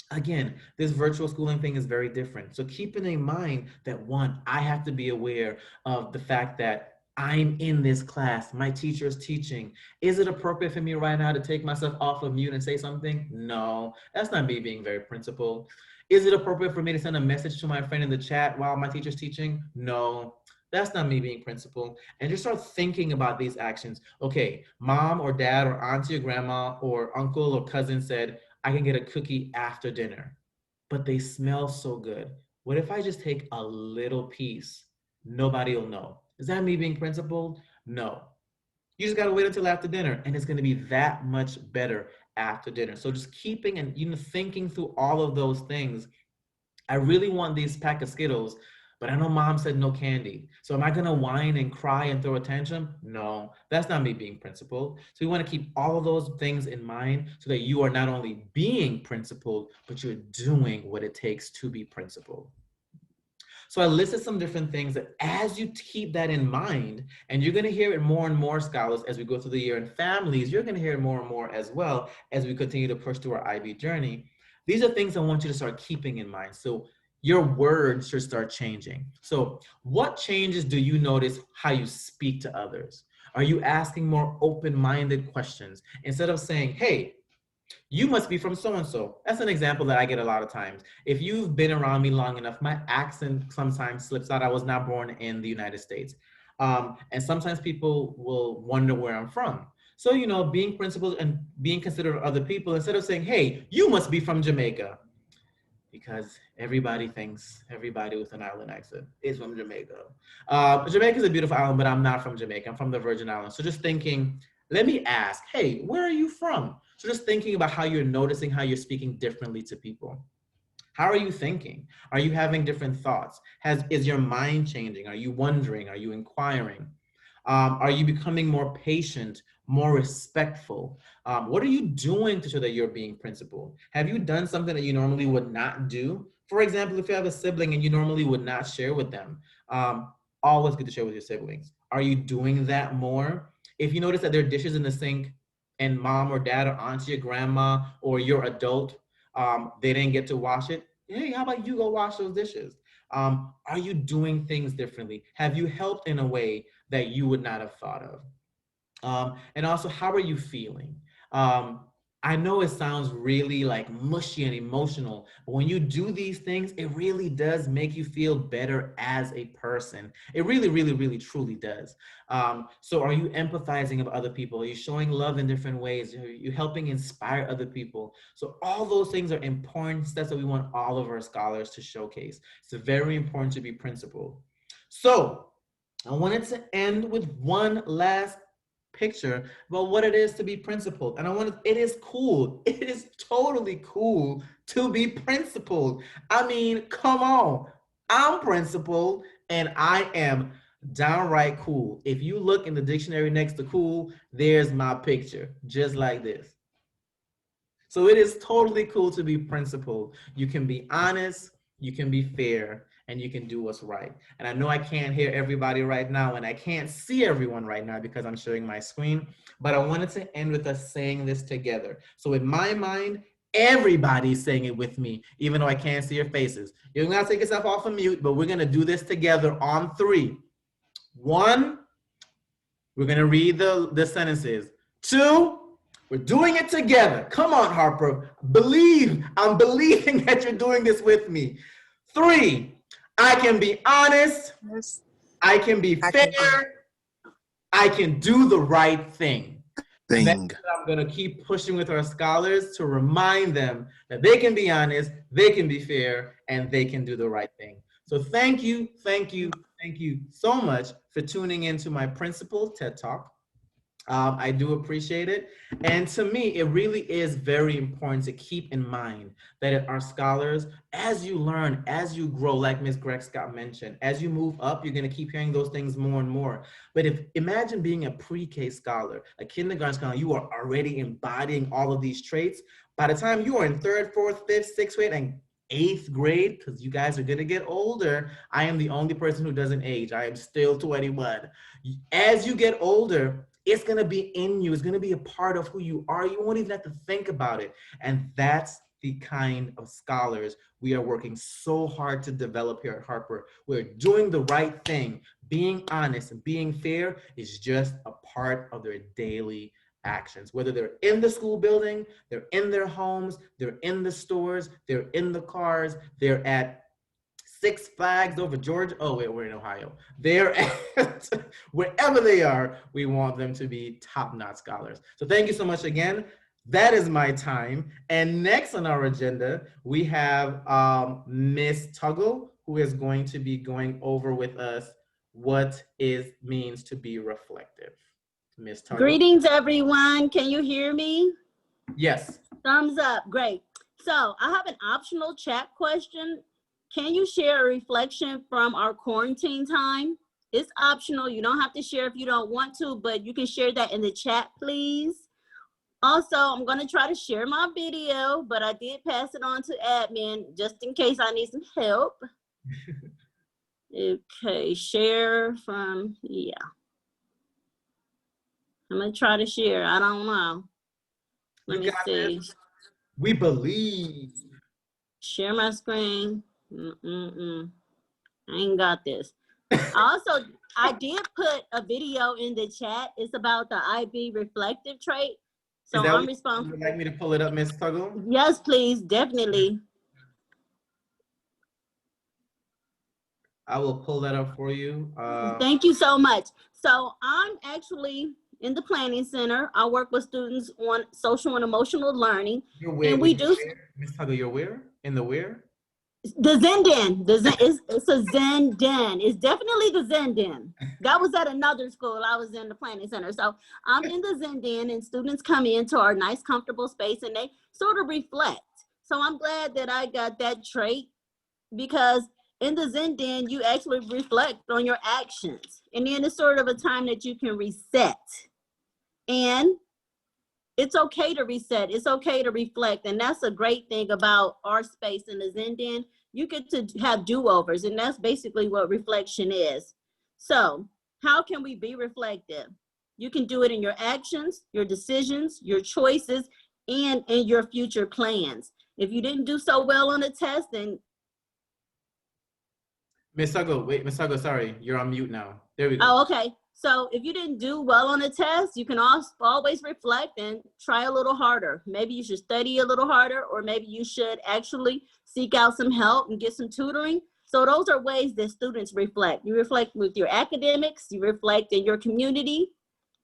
Again, this virtual schooling thing is very different. So keeping in mind that, one, I have to be aware of the fact that I'm in this class, my teacher is teaching. Is it appropriate for me right now to take myself off of mute and say something? No, that's not me being very principled. Is it appropriate for me to send a message to my friend in the chat while my teacher's teaching? No, that's not me being principled. And just start thinking about these actions. Okay, mom or dad or auntie or grandma or uncle or cousin said, I can get a cookie after dinner, but they smell so good. What if I just take a little piece, Nobody will know. Is that me being principled? No. You just gotta wait until after dinner, and it's gonna be that much better after dinner. So just keeping and thinking through all of those things. I really want these pack of Skittles, but I know mom said no candy. So am I gonna whine and cry and throw a tantrum? No, that's not me being principled. So we want to keep all of those things in mind so that you are not only being principled, but you're doing what it takes to be principled. So I listed some different things that as you keep that in mind, and you're gonna hear it more and more, scholars, as we go through the year, and families, you're gonna hear it more and more as well as we continue to push through our IB journey. These are things I want you to start keeping in mind. So your words should start changing. So what changes do you notice how you speak to others? Are you asking more open-minded questions? Instead of saying, hey, you must be from so-and-so. That's an example that I get a lot of times. If you've been around me long enough, my accent sometimes slips out. I was not born in the United States. And sometimes people will wonder where I'm from. So, being principled and being considerate of other people, instead of saying, hey, you must be from Jamaica, because everybody thinks everybody with an island accent is from Jamaica. Jamaica is a beautiful island, but I'm not from Jamaica. I'm from the Virgin Islands. So just thinking, let me ask, hey, where are you from? So just thinking about how you're noticing how you're speaking differently to people. How are you thinking? Are you having different thoughts? Is your mind changing? Are you wondering? Are you inquiring? Are you becoming more patient, more respectful? What are you doing to show that you're being principled? Have you done something that you normally would not do? For example, if you have a sibling and you normally would not share with them, always good to share with your siblings. Are you doing that more? If you notice that there are dishes in the sink and mom or dad or auntie or grandma or your adult, they didn't get to wash it, hey, how about you go wash those dishes? Are you doing things differently? Have you helped in a way that you would not have thought of? And also, how are you feeling? I know it sounds really like mushy and emotional, but when you do these things, it really does make you feel better as a person. It really, really, really, truly does. So are you empathizing with other people? Are you showing love in different ways? Are you helping inspire other people? So all those things are important steps that we want all of our scholars to showcase. It's very important to be principled. So I wanted to end with one last picture about what it is to be principled. And it is cool. It is totally cool to be principled. I mean, come on. I'm principled and I am downright cool. If you look in the dictionary next to cool, there's my picture, just like this. So it is totally cool to be principled. You can be honest, you can be fair, and you can do what's right. And I know I can't hear everybody right now, and I can't see everyone right now because I'm showing my screen, but I wanted to end with us saying this together. So in my mind, everybody's saying it with me, even though I can't see your faces. You're gonna take yourself off of mute, but we're gonna do this together on 3. 1, we're gonna read the sentences. 2, we're doing it together. Come on, Harper. Believe. I'm believing that you're doing this with me. 3, I can be honest. Yes. I can be fair. I can do the right thing. And that's what I'm going to keep pushing with our scholars to remind them that they can be honest, they can be fair, and they can do the right thing. So thank you, thank you, thank you so much for tuning into my Principled TED Talk. I do appreciate it. And to me, it really is very important to keep in mind that our scholars, as you learn, as you grow, like Ms. Greg Scott mentioned, as you move up, you're going to keep hearing those things more and more. But imagine being a pre-K scholar, a kindergarten scholar, you are already embodying all of these traits. By the time you are in 3rd, 4th, 5th, 6th grade, and 8th grade, because you guys are going to get older, I am the only person who doesn't age. I am still 21. As you get older, it's going to be in you. It's going to be a part of who you are. You won't even have to think about it. And that's the kind of scholars we are working so hard to develop here at Harper. We're doing the right thing. Being honest and being fair is just a part of their daily actions. Whether they're in the school building, they're in their homes, they're in the stores, they're in the cars, they're at Six Flags over Georgia. Oh, wait, we're in Ohio. They're at wherever they are, we want them to be top-notch scholars. So thank you so much again. That is my time. And next on our agenda, we have Miss Tuggle, who is going to be going over with us what it means to be reflective. Miss Tuggle? Greetings, everyone. Can you hear me? Yes. Thumbs up. Great. So I have an optional chat question. Can you share a reflection from our quarantine time? It's optional. You don't have to share if you don't want to, but you can share that in the chat, please. Also, I'm going to try to share my video, but I did pass it on to admin just in case I need some help. Okay, share from, yeah. I'm going to try to share. I don't know. Let me see. This. We believe. Share my screen. I ain't got this. Also, I did put a video in the chat. It's about the IB reflective trait. So I'm responsible. Would you like me to pull it up, Ms. Tuggle? Yes, please, definitely. I will pull that up for you. Thank you so much. So I'm actually in the planning center. I work with students on social and emotional learning. You're where? And we do. Ms. Tuggle, you're where? In the where? The Zen-Den. It's a Zen-Den. It's definitely the Zen-Den. That was at another school. I was in the planning center. So I'm in the Zen-Den, and students come into our nice, comfortable space, and they sort of reflect. So I'm glad that I got that trait, because in the Zen-Den, you actually reflect on your actions. And then it's sort of a time that you can reset. And it's okay to reset. It's okay to reflect. And that's a great thing about our space in the Zen-Den. You get to have do-overs, and that's basically what reflection is. So how can we be reflective? You can do it in your actions, your decisions, your choices, and in your future plans. If you didn't do so well on a test, then Ms. Tuggle, wait, Ms. Tuggle, sorry, you're on mute now. There we go. oh, okay. So if you didn't do well on a test, you can always reflect and try a little harder. Maybe you should study a little harder, or maybe you should actually seek out some help and get some tutoring. So those are ways that students reflect. You reflect with your academics, you reflect in your community,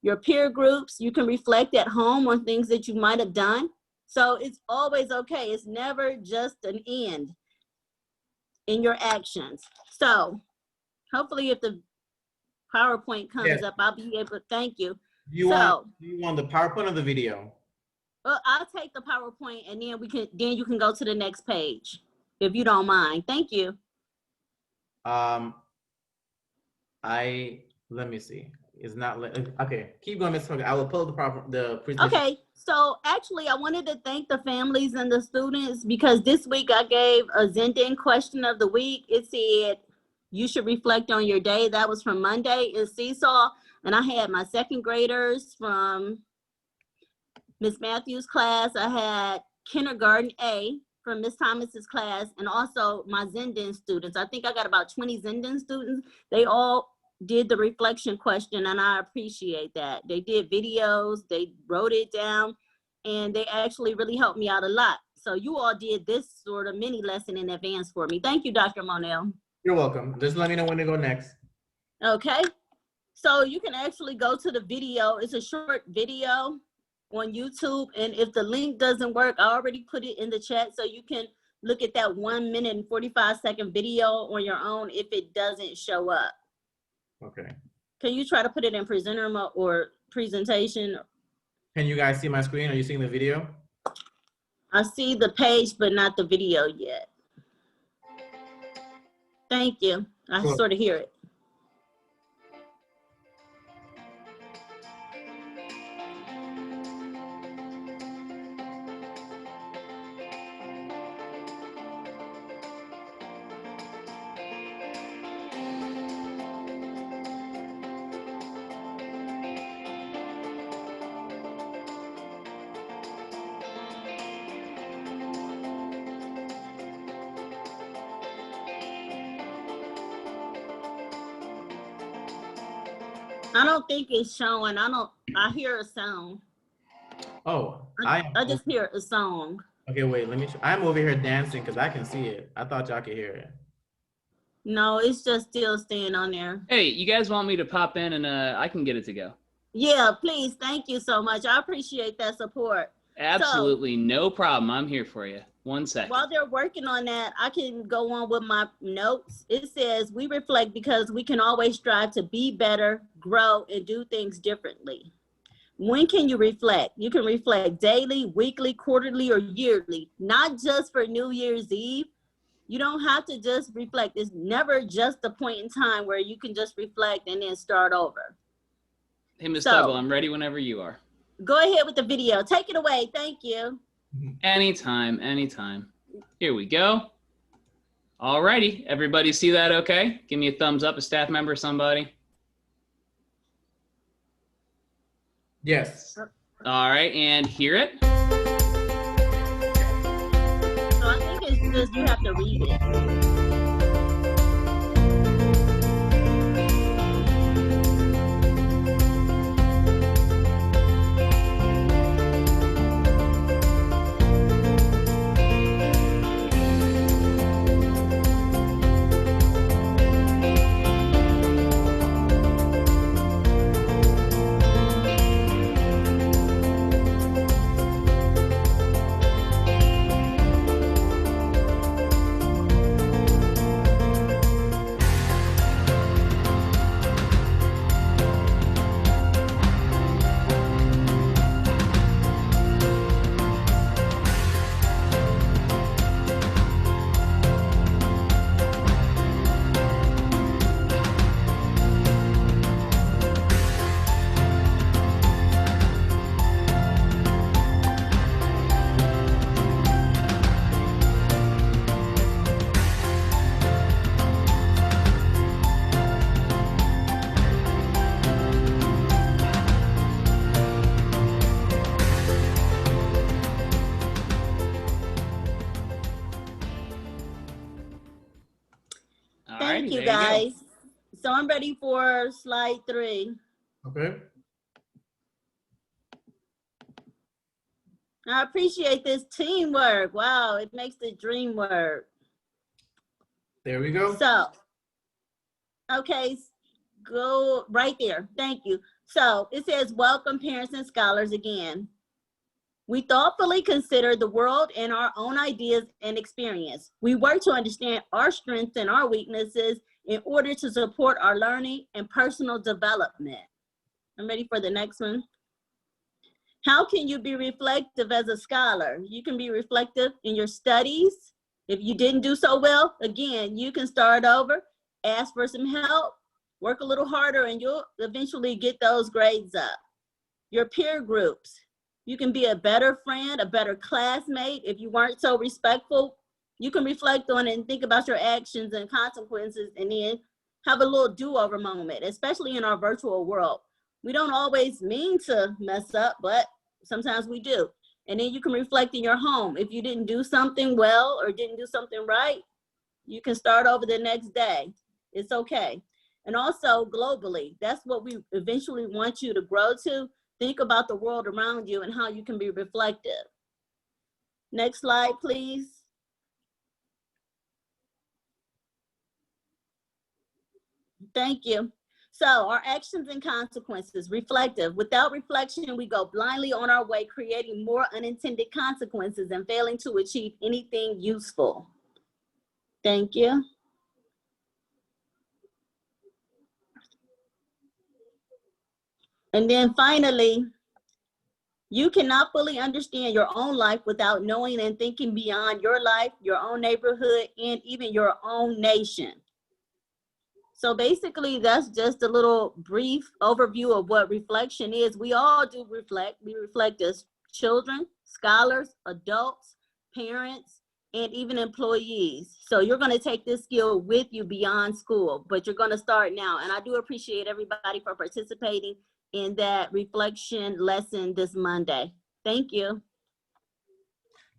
your peer groups. You can reflect at home on things that you might have done. So it's always okay. It's never just an end in your actions. So hopefully if the PowerPoint comes up, I'll be able to thank you. Do you want the PowerPoint or the video? Well, I'll take the PowerPoint, and then you can go to the next page, if you don't mind. Thank you. Let me see. It's not okay. Keep going, Ms. Tuggle. I will pull the presentation. Okay, so actually I wanted to thank the families and the students, because this week I gave a Zen-Den question of the week. It said, you should reflect on your day. That was from Monday in Seesaw. And I had my second graders from Miss Matthews' class. I had kindergarten A from Miss Thomas's class, and also my Zen-Den students. I think I got about 20 Zen-Den students. They all did the reflection question, and I appreciate that. They did videos, they wrote it down, and they actually really helped me out a lot. So you all did this sort of mini lesson in advance for me. Thank you, Dr. Monell. You're welcome. Just let me know when to go next. Okay. So you can actually go to the video. It's a short video on YouTube. And if the link doesn't work, I already put it in the chat. So you can look at that 1 minute and 45-second video on your own if it doesn't show up. Okay. Can you try to put it in presenter mode or presentation? Can you guys see my screen? Are you seeing the video? I see the page, but not the video yet. Thank you. I sort of hear it. I don't think it's showing. I hear a sound. Oh, I just hear a song. Okay, wait, I'm over here dancing because I can see it. I thought y'all could hear it. No, it's just still staying on there. Hey, you guys want me to pop in and I can get it to go? Yeah, please. Thank you so much. I appreciate that support. Absolutely, no problem. I'm here for you. 1 second. While they're working on that, I can go on with my notes. It says we reflect because we can always strive to be better, grow, and do things differently. When can you reflect? You can reflect daily, weekly, quarterly, or yearly, not just for New Year's Eve. You don't have to just reflect. It's never just a point in time where you can just reflect and then start over. Hey, Ms. So- Tuggle, I'm ready whenever you are. Go ahead with the video. Take it away. Thank you. Anytime, anytime. Here we go. All righty, everybody see that okay? Give me a thumbs up, a staff member, somebody. Yes. All right, and hear it. So I think it's just you have to read it. All Thank righty, you, there go. guys. So I'm ready for slide 3. Okay. I appreciate this teamwork. Wow, it makes the dream work. There we go. So, okay, go right there. Thank you. So it says, welcome parents and scholars again. We thoughtfully consider the world and our own ideas and experience. We work to understand our strengths and our weaknesses in order to support our learning and personal development. I'm ready for the next one. How can you be reflective as a scholar? You can be reflective in your studies. If you didn't do so well, again, you can start over, ask for some help, work a little harder, and you'll eventually get those grades up. Your peer groups. You can be a better friend, a better classmate. If you weren't so respectful, you can reflect on it and think about your actions and consequences and then have a little do-over moment, especially in our virtual world. We don't always mean to mess up, but sometimes we do. And then you can reflect in your home. If you didn't do something well or didn't do something right, you can start over the next day. It's okay. And also globally, that's what we eventually want you to grow to. Think about the world around you and how you can be reflective. Next slide, please. Thank you. So our actions and consequences, reflective. Without reflection, we go blindly on our way, creating more unintended consequences and failing to achieve anything useful. Thank you. And then finally, you cannot fully understand your own life without knowing and thinking beyond your life, your own neighborhood, and even your own nation. So basically, that's just a little brief overview of what reflection is. We all do reflect. We reflect as children, scholars, adults, parents, and even employees. So you're going to take this skill with you beyond school, but you're going to start now. And I do appreciate everybody for participating in that reflection lesson this Monday. Thank you.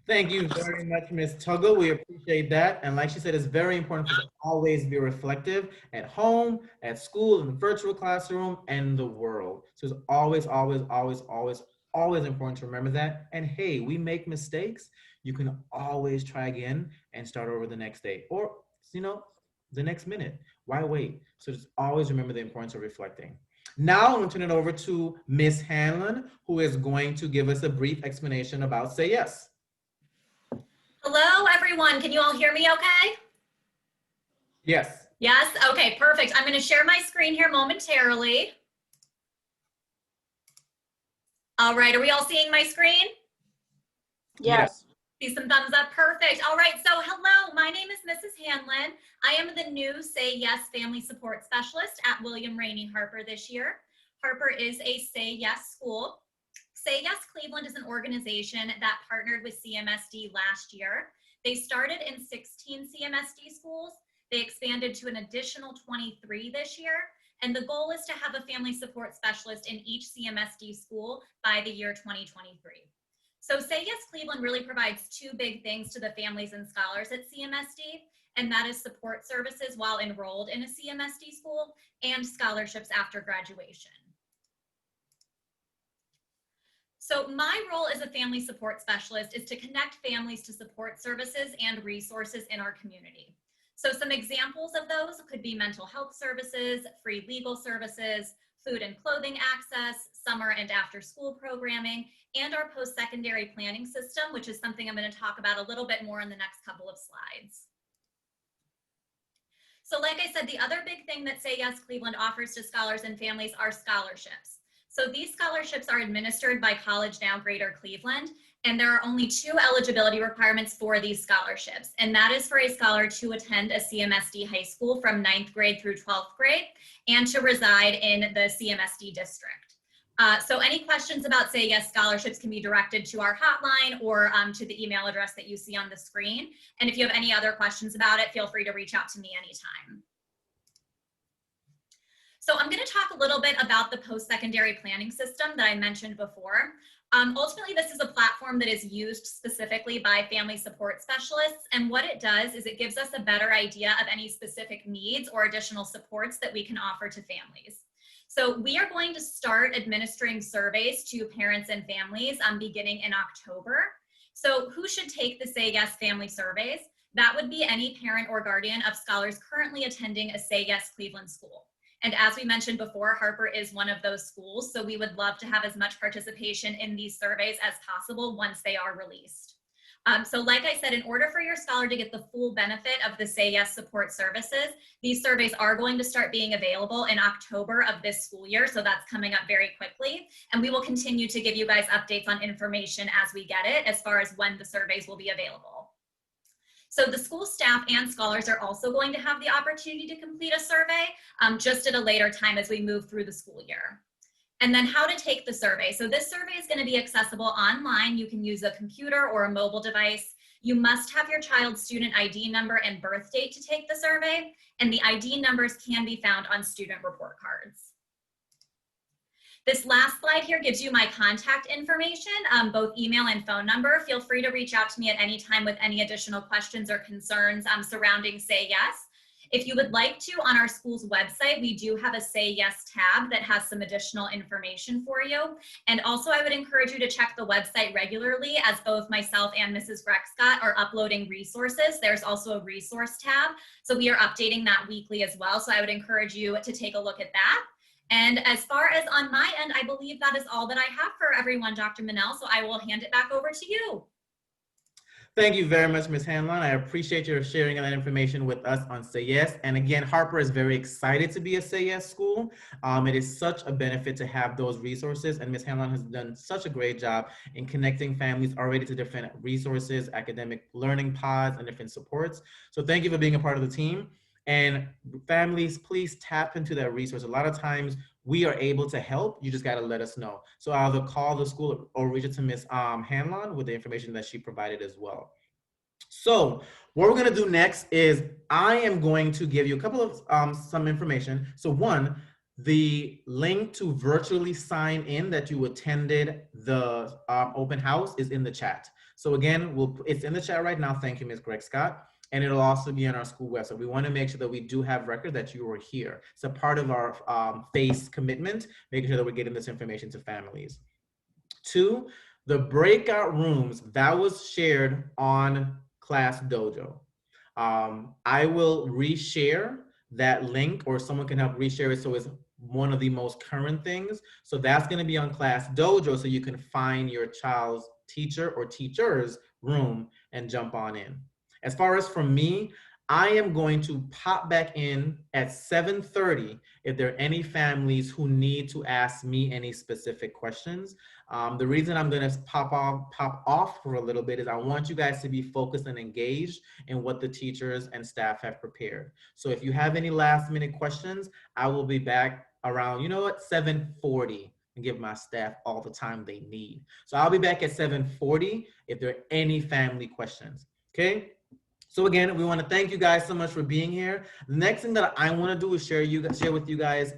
Thank you very much, Ms. Tuggle. We appreciate that. And like she said, it's very important for us to always be reflective at home, at school, in the virtual classroom, and the world. So it's always, always, always, always, always important to remember that. And hey, we make mistakes. You can always try again and start over the next day or, you know, the next minute. Why wait? So just always remember the importance of reflecting. Now I'm going to turn it over to Ms. Hanlon, who is going to give us a brief explanation about Say Yes. Hello, everyone. Can you all hear me okay? Yes. Yes? Okay, perfect. I'm going to share my screen here momentarily. All right, are we all seeing my screen? Yes. See some thumbs up. Perfect. All right, so hello, my name is Mrs. Hanlon. I am the new Say Yes Family Support Specialist at William Rainey Harper this year. Harper is a Say Yes school. Say Yes Cleveland is an organization that partnered with CMSD last year. They started in 16 CMSD schools. They expanded to an additional 23 this year. And the goal is to have a family support specialist in each CMSD school by the year 2023. So Say Yes Cleveland really provides two big things to the families and scholars at CMSD, and that is support services while enrolled in a CMSD school and scholarships after graduation. So my role as a family support specialist is to connect families to support services and resources in our community. So some examples of those could be mental health services, free legal services, food and clothing access, summer and after school programming, and our post-secondary planning system, which is something I'm going to talk about a little bit more in the next couple of slides. So like I said, the other big thing that Say Yes Cleveland offers to scholars and families are scholarships. So these scholarships are administered by College Now Greater Cleveland, and there are only two eligibility requirements for these scholarships, and that is for a scholar to attend a CMSD high school from 9th grade through 12th grade and to reside in the CMSD district. So any questions about Say Yes scholarships can be directed to our hotline or to the email address that you see on the screen. And if you have any other questions about it, feel free to reach out to me anytime. So I'm going to talk a little bit about the post-secondary planning system that I mentioned before. Ultimately, this is a platform that is used specifically by family support specialists. And what it does is it gives us a better idea of any specific needs or additional supports that we can offer to families. So we are going to start administering surveys to parents and families beginning in October. So who should take the Say Yes family surveys? That would be any parent or guardian of scholars currently attending a Say Yes Cleveland school. And as we mentioned before, Harper is one of those schools, so we would love to have as much participation in these surveys as possible once they are released. So like I said, in order for your scholar to get the full benefit of the Say Yes support services, these surveys are going to start being available in October of this school year, so that's coming up very quickly. And we will continue to give you guys updates on information as we get it, as far as when the surveys will be available. So the school staff and scholars are also going to have the opportunity to complete a survey just at a later time as we move through the school year. And then how to take the survey. So this survey is going to be accessible online. You can use a computer or a mobile device. You must have your child's student ID number and birth date to take the survey, and the ID numbers can be found on student report cards. This last slide here gives you my contact information, both email and phone number. Feel free to reach out to me at any time with any additional questions or concerns surrounding Say Yes. If you would like to, on our school's website, we do have a Say Yes tab that has some additional information for you. And also I would encourage you to check the website regularly, as both myself and Mrs. Greckscott are uploading resources. There's also a resource tab. So we are updating that weekly as well. So I would encourage you to take a look at that. And as far as on my end, I believe that is all that I have for everyone, Dr. Manel. So I will hand it back over to you. Thank you very much, Ms. Hanlon. I appreciate your sharing that information with us on Say Yes. And again, Harper is very excited to be a Say Yes school. It is such a benefit to have those resources, and Ms. Hanlon has done such a great job in connecting families already to different resources, academic learning pods, and different supports. So thank you for being a part of the team. And families, please tap into that resource. A lot of times we are able to help. You just got to let us know. So either call the school or reach out to Ms. Hanlon with the information that she provided as well. So what we're going to do next is I am going to give you a couple of some information. So one, the link to virtually sign in that you attended the open house is in the chat. So again, it's in the chat right now. Thank you, Ms. Greckscott. And it'll also be on our school website. We want to make sure that we do have record that you were here. It's a part of our FACE commitment, making sure that we're getting this information to families. Two, the breakout rooms that was shared on Class Dojo. I will reshare that link, or someone can help reshare it so it's one of the most current things. So that's going to be on Class Dojo, so you can find your child's teacher or teachers room and jump on in. As far as for me, I am going to pop back in at 7:30 if there are any families who need to ask me any specific questions. The reason I'm going to pop off for a little bit is I want you guys to be focused and engaged in what the teachers and staff have prepared. So if you have any last minute questions, I will be back around, 7:40 and give my staff all the time they need. So I'll be back at 7:40 if there are any family questions, okay? So again, we want to thank you guys so much for being here. The next thing that I want to do is share with you guys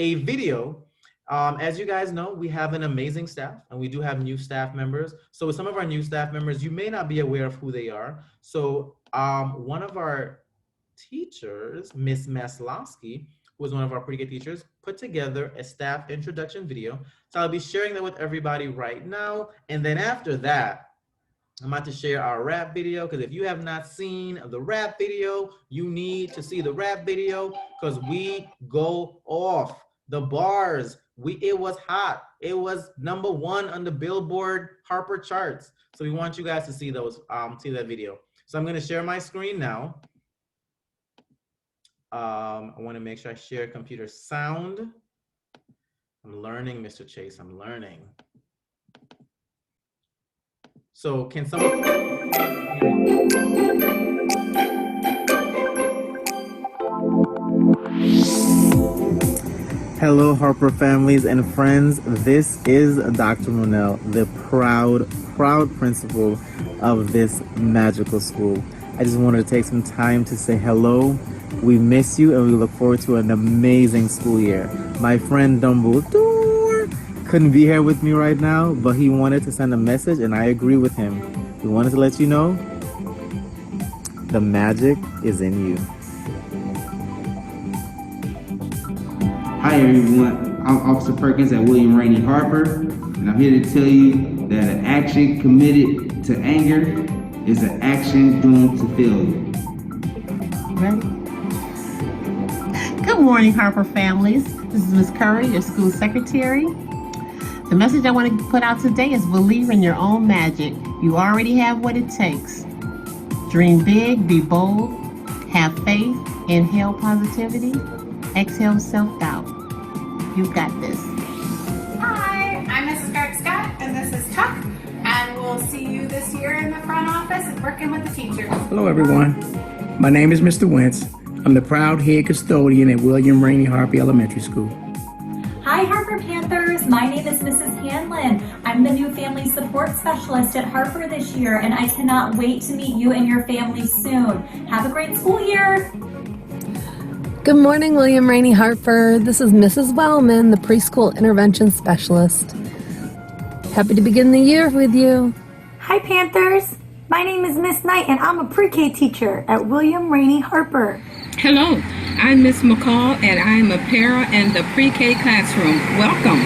a video. As you guys know, we have an amazing staff and we do have new staff members. So with some of our new staff members, you may not be aware of who they are. So one of our teachers, Miss Maslowski, who is one of our pre-K teachers, put together a staff introduction video. So I'll be sharing that with everybody right now. And then after that, I'm about to share our rap video, because if you have not seen the rap video, you need to see the rap video, because we go off. The bars, it was hot. It was #1 on the Billboard Harper charts. So we want you guys to see that video. So I'm gonna share my screen now. I wanna make sure I share computer sound. I'm learning, Mr. Chase, I'm learning. So can someone? Hello, Harper families and friends. This is Dr. Monell, the proud principal of this magical school. I just wanted to take some time to say hello. We miss you and we look forward to an amazing school year. My friend Dumbledore couldn't be here with me right now, but he wanted to send a message and I agree with him. We wanted to let you know the magic is in you. Hi everyone, I'm Officer Perkins at William Rainey Harper, and I'm here to tell you that an action committed to anger is an action doomed to failure. Ready? Good morning, Harper families. This is Ms. Curry, your school secretary. The message I want to put out today is believe in your own magic. You already have what it takes. Dream big, be bold, have faith, inhale positivity, exhale self-doubt. You've got this. Hi, I'm Mrs. Scott, and this is Tuck, and we'll see you this year in the front office and working with the teachers. Hello everyone, my name is Mr. Wentz. I'm the proud head custodian at William Rainey Harper Elementary School. Hi, Harper Panthers. My name is Mrs. Hanlon. I'm the new family support specialist at Harper this year, and I cannot wait to meet you and your family soon. Have a great school year. Good morning, William Rainey Harper. This is Mrs. Wellman, the preschool intervention specialist. Happy to begin the year with you. Hi, Panthers. My name is Miss Knight, and I'm a pre-K teacher at William Rainey Harper. Hello, I'm Miss McCall, and I'm a para in the pre-K classroom. Welcome.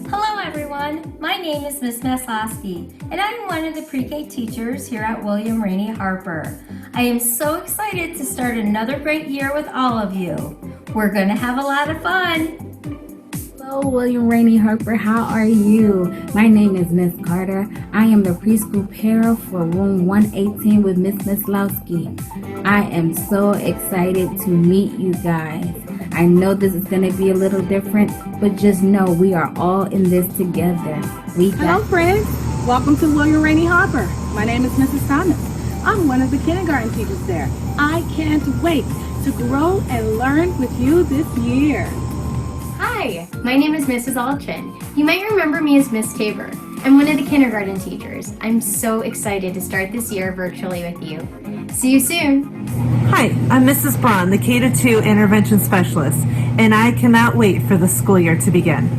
Hello, everyone. My name is Miss Maslowski, and I'm one of the pre-K teachers here at William Rainey Harper. I am so excited to start another great year with all of you. We're going to have a lot of fun. Hello, William Rainey Harper. How are you? My name is Miss Carter. I am the preschool para for room 118 with Miss Maslowski. I am so excited to meet you guys. I know this is going to be a little different, but just know we are all in this together. Hello, friends. Welcome to William Rainey Harper. My name is Mrs. Thomas. I'm one of the kindergarten teachers there. I can't wait to grow and learn with you this year. Hi, my name is Mrs. Alchin. You might remember me as Miss Tabor. I'm one of the kindergarten teachers. I'm so excited to start this year virtually with you. See you soon. Hi, I'm Mrs. Braun, the K-2 intervention specialist, and I cannot wait for the school year to begin.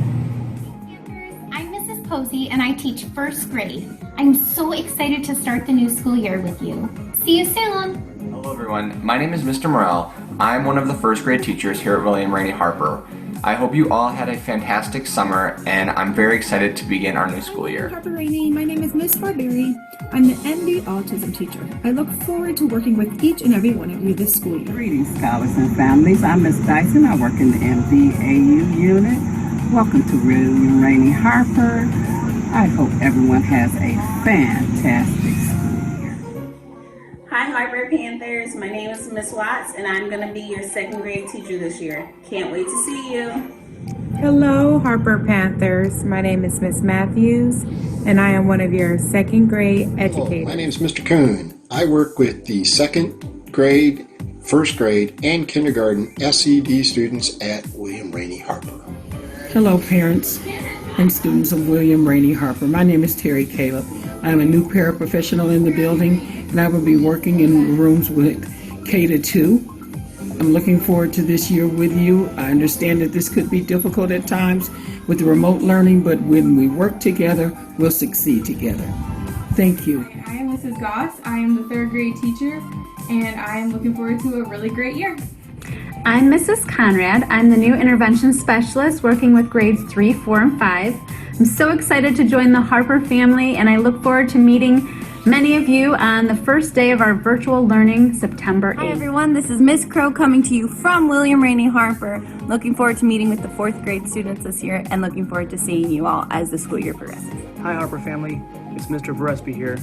I'm Mrs. Posey, and I teach first grade. I'm so excited to start the new school year with you. See you soon. Hello everyone, my name is Mr. Morrell. I'm one of the first grade teachers here at William Rainey Harper. I hope you all had a fantastic summer, and I'm very excited to begin our new school year. Harper Rainey, my name is Miss Barberry. I'm the MD Autism teacher. I look forward to working with each and every one of you this school year. Greetings, scholars and families. I'm Miss Dyson. I work in the MDAU unit. Welcome to William Rainey Harper. I hope everyone has a fantastic school year. Hi, Harper Panthers. My name is Miss Watts, and I'm going to be your second grade teacher this year. Can't wait to see you. Hello, Harper Panthers. My name is Miss Matthews, and I am one of your second grade educators. Hello, my name is Mr. Kuhn. I work with the second grade, first grade, and kindergarten SED students at William Rainey Harper. Hello, parents and students of William Rainey Harper. My name is Terry Caleb. I am a new paraprofessional in the building, and I will be working in rooms with K-2. I'm looking forward to this year with you. I understand that this could be difficult at times with remote learning, but when we work together, we'll succeed together. Thank you. I am Mrs. Goss. I am the third grade teacher, and I am looking forward to a really great year. I'm Mrs. Conrad. I'm the new intervention specialist working with grades 3, 4, and 5. I'm so excited to join the Harper family, and I look forward to meeting many of you on the first day of our virtual learning, September 8th. Hi everyone, this is Miss Crow coming to you from William Rainey Harper. Looking forward to meeting with the 4th grade students this year and looking forward to seeing you all as the school year progresses. Hi Harper family, it's Mr. Varespi here.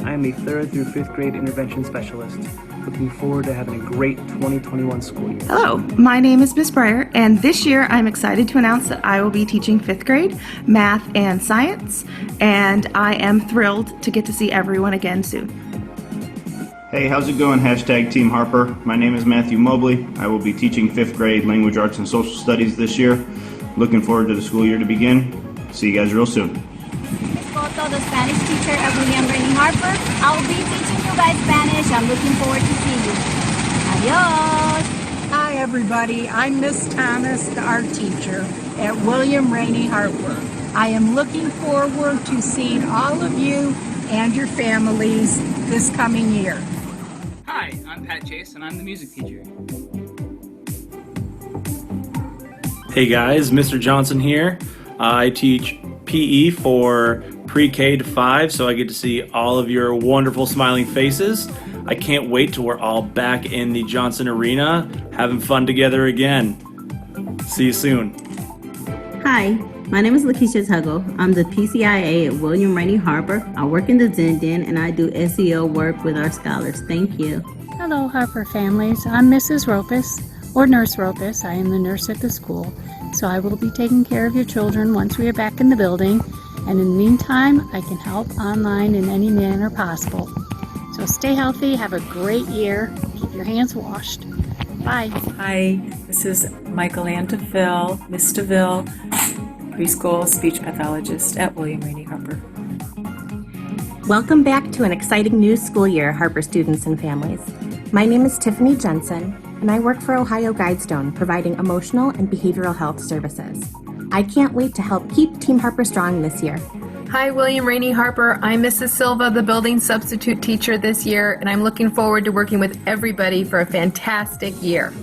I am the 3rd through 5th grade intervention specialist. Looking forward to having a great 2021 school year. Hello, my name is Miss Breyer, and this year I'm excited to announce that I will be teaching 5th grade math and science, and I am thrilled to get to see everyone again soon. Hey, how's it going? Hashtag Team Harper. My name is Matthew Mobley. I will be teaching 5th grade language arts and social studies this year. Looking forward to the school year to begin. See you guys real soon. Foto, the Spanish teacher at William Rainey Harper. I'll be teaching you guys Spanish. I'm looking forward to seeing you. Adios. Hi everybody, I'm Miss Thomas, the art teacher at William Rainey Harper. I am looking forward to seeing all of you and your families this coming year. Hi, I'm Pat Chase, and I'm the music teacher. Hey guys, Mr. Johnson here. I teach PE for pre-K to 5, so I get to see all of your wonderful smiling faces. I can't wait till we're all back in the Johnson Arena, having fun together again. See you soon. Hi, my name is Lakeisha Tuggle. I'm the PCIA at William Rainey Harper. I work in the Zen Den and I do SEO work with our scholars. Thank you. Hello, Harper families. I'm Mrs. Ropus, or Nurse Ropus. I am the nurse at the school, so I will be taking care of your children once we are back in the building. And in the meantime, I can help online in any manner possible. So stay healthy, have a great year, keep your hands washed. Bye. Hi, this is Michael Ann DeVille, Miss DeVille, preschool speech pathologist at William Rainey Harper. Welcome back to an exciting new school year, Harper students and families. My name is Tiffany Jensen, and I work for Ohio Guidestone, providing emotional and behavioral health services. I can't wait to help keep Team Harper strong this year. Hi, William Rainey Harper. I'm Mrs. Silva, the building substitute teacher this year, and I'm looking forward to working with everybody for a fantastic year.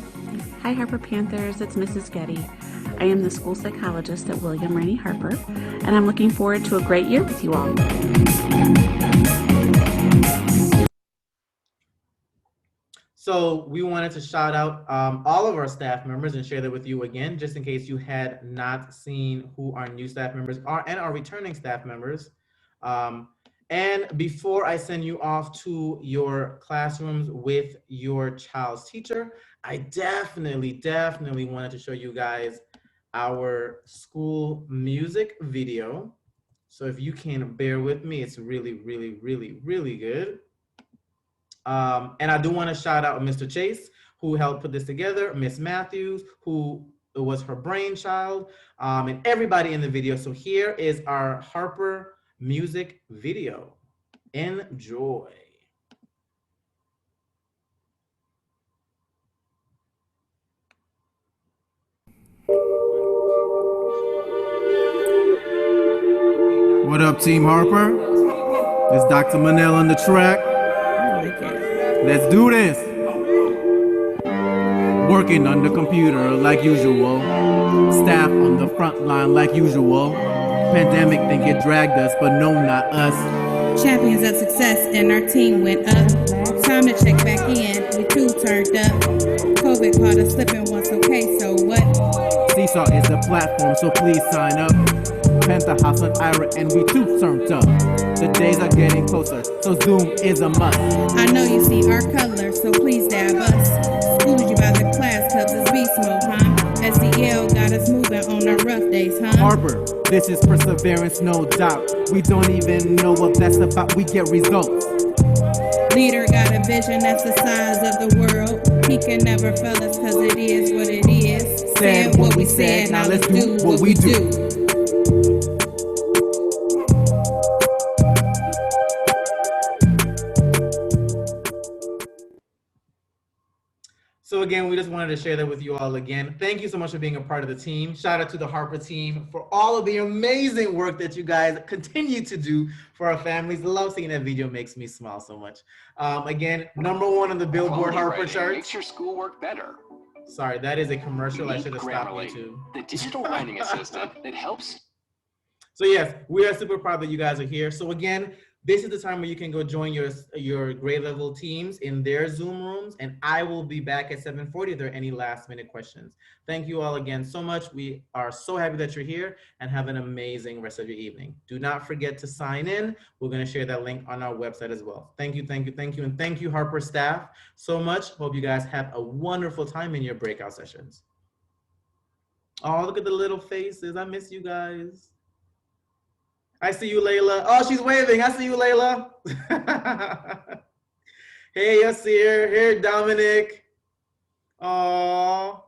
Hi, Harper Panthers. It's Mrs. Getty. I am the school psychologist at William Rainey Harper, and I'm looking forward to a great year with you all. So we wanted to shout out all of our staff members and share that with you again, just in case you had not seen who our new staff members are and our returning staff members. And before I send you off to your classrooms with your child's teacher, I definitely wanted to show you guys our school music video. So if you can bear with me, it's really good. And I do want to shout out Mr. Chase, who helped put this together, Miss Matthews, who was her brainchild, and everybody in the video. So here is our Harper music video. Enjoy. What up, Team Harper? It's Dr. Manel on the track. Let's do this. Working on the computer like usual. Staff on the front line like usual. Pandemic think it dragged us, but no, not us. Champions of success and our team went up. Time to check back in, we too turned up. COVID caught us slipping once, okay, so what? Seesaw is the platform, so please sign up. penthouse on Ira, and we too turned up. The days are getting closer, so Zoom is a must. I know you see our color, so please dab us. Schooled you by the class clubs, it's beast mode, huh? SEL got us moving on our rough days, huh? Harper, this is perseverance, no doubt. We don't even know what that's about, we get results. Leader got a vision that's the size of the world. He can never fail us cause it is what it is. Said what we said, now let's do what we do. So again, we just wanted to share that with you all again. Thank you so much for being a part of the team. Shout out to the Harper team for all of the amazing work that you guys continue to do for our families. Love seeing that video, makes me smile so much. Again, #1 on the Billboard Harper charts. Makes your schoolwork better. Sorry, that is a commercial. I Meet should have stopped Grammarly, YouTube. the digital writing assistant that helps. So yes, we are super proud that you guys are here. So again, this is the time where you can go join your grade level teams in their Zoom rooms, and I will be back at 7:40 if there are any last minute questions. Thank you all again so much. We are so happy that you're here, and have an amazing rest of your evening. Do not forget to sign in. We're gonna share that link on our website as well. Thank you, thank you, thank you, and thank you Harper staff so much. Hope you guys have a wonderful time in your breakout sessions. Oh, look at the little faces. I miss you guys. I see you, Layla. Oh, she's waving. I see you, Layla. Hey, Yasir. Here, Dominic. Oh,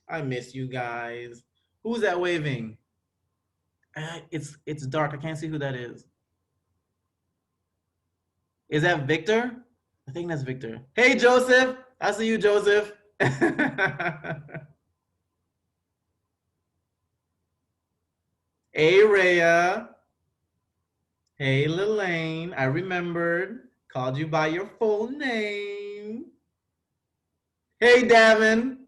I miss you guys. Who's that waving? It's dark. I can't see who that is. Is that Victor? I think that's Victor. Hey, Joseph. I see you, Joseph. Hey, Rhea. Hey, Lelaine, I remembered, called you by your full name. Hey, Davin.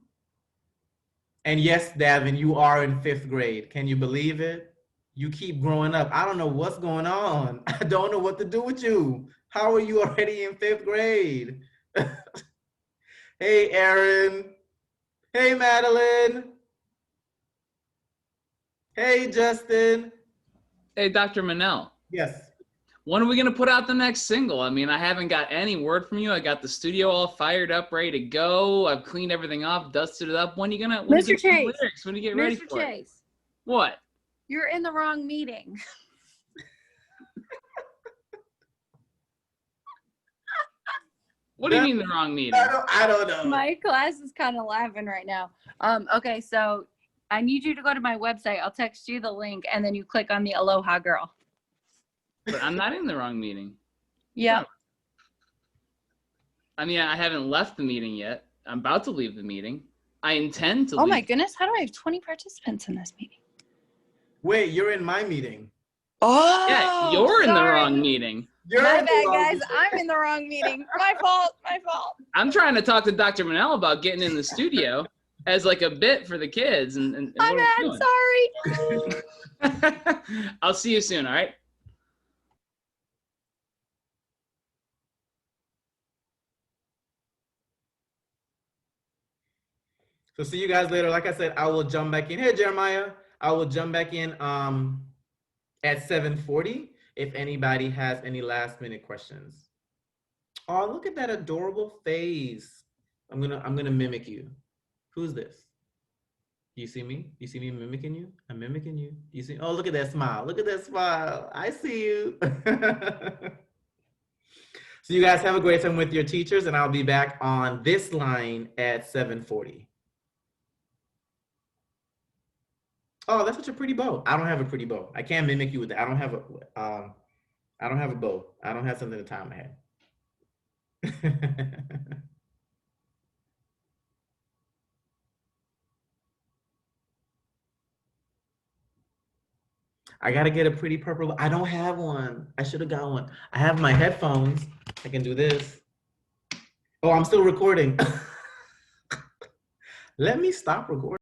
And yes, Davin, you are in 5th grade. Can you believe it? You keep growing up. I don't know what's going on. I don't know what to do with you. How are you already in 5th grade? Hey, Aaron. Hey, Madeline. Hey, Justin. Hey, Dr. Manel. Yes. When are we gonna put out the next single? I mean, I haven't got any word from you. I got the studio all fired up, ready to go. I've cleaned everything up, dusted it up. When are you gonna? When Mr. Chase. Lyrics? When do you get ready Mr. for it? Chase. What? You're in the wrong meeting. What do you mean the wrong meeting? I don't know. My class is kind of laughing right now. Okay, so I need you to go to my website. I'll text you the link, and then you click on the Aloha Girl. But I'm not in the wrong meeting. Yep. I mean, I haven't left the meeting yet. I'm about to leave the meeting. I intend to leave. Oh my goodness, how do I have 20 participants in this meeting? Wait, you're in my meeting. Oh, yeah, you're in the sorry. wrong meeting. My bad, guys. I'm in the wrong meeting. My fault. My fault. I'm trying to talk to Dr. Manel about getting in the studio as like a bit for the kids. And My bad. Sorry. I'll see you soon. All right. So see you guys later. Like I said, I will jump back in. Hey, Jeremiah. I will jump back in at 7:40 if anybody has any last minute questions. Oh, look at that adorable face. I'm gonna mimic you. Who's this? You see me? You see me mimicking you? I'm mimicking you. You see? Oh, look at that smile. Look at that smile. I see you. So you guys have a great time with your teachers, and I'll be back on this line at 7:40. Oh, that's such a pretty bow. I don't have a pretty bow. I can't mimic you with that. I don't have a bow. I don't have something to tie my head. I gotta get a pretty purple. I don't have one. I should have got one. I have my headphones. I can do this. Oh, I'm still recording. Let me stop recording.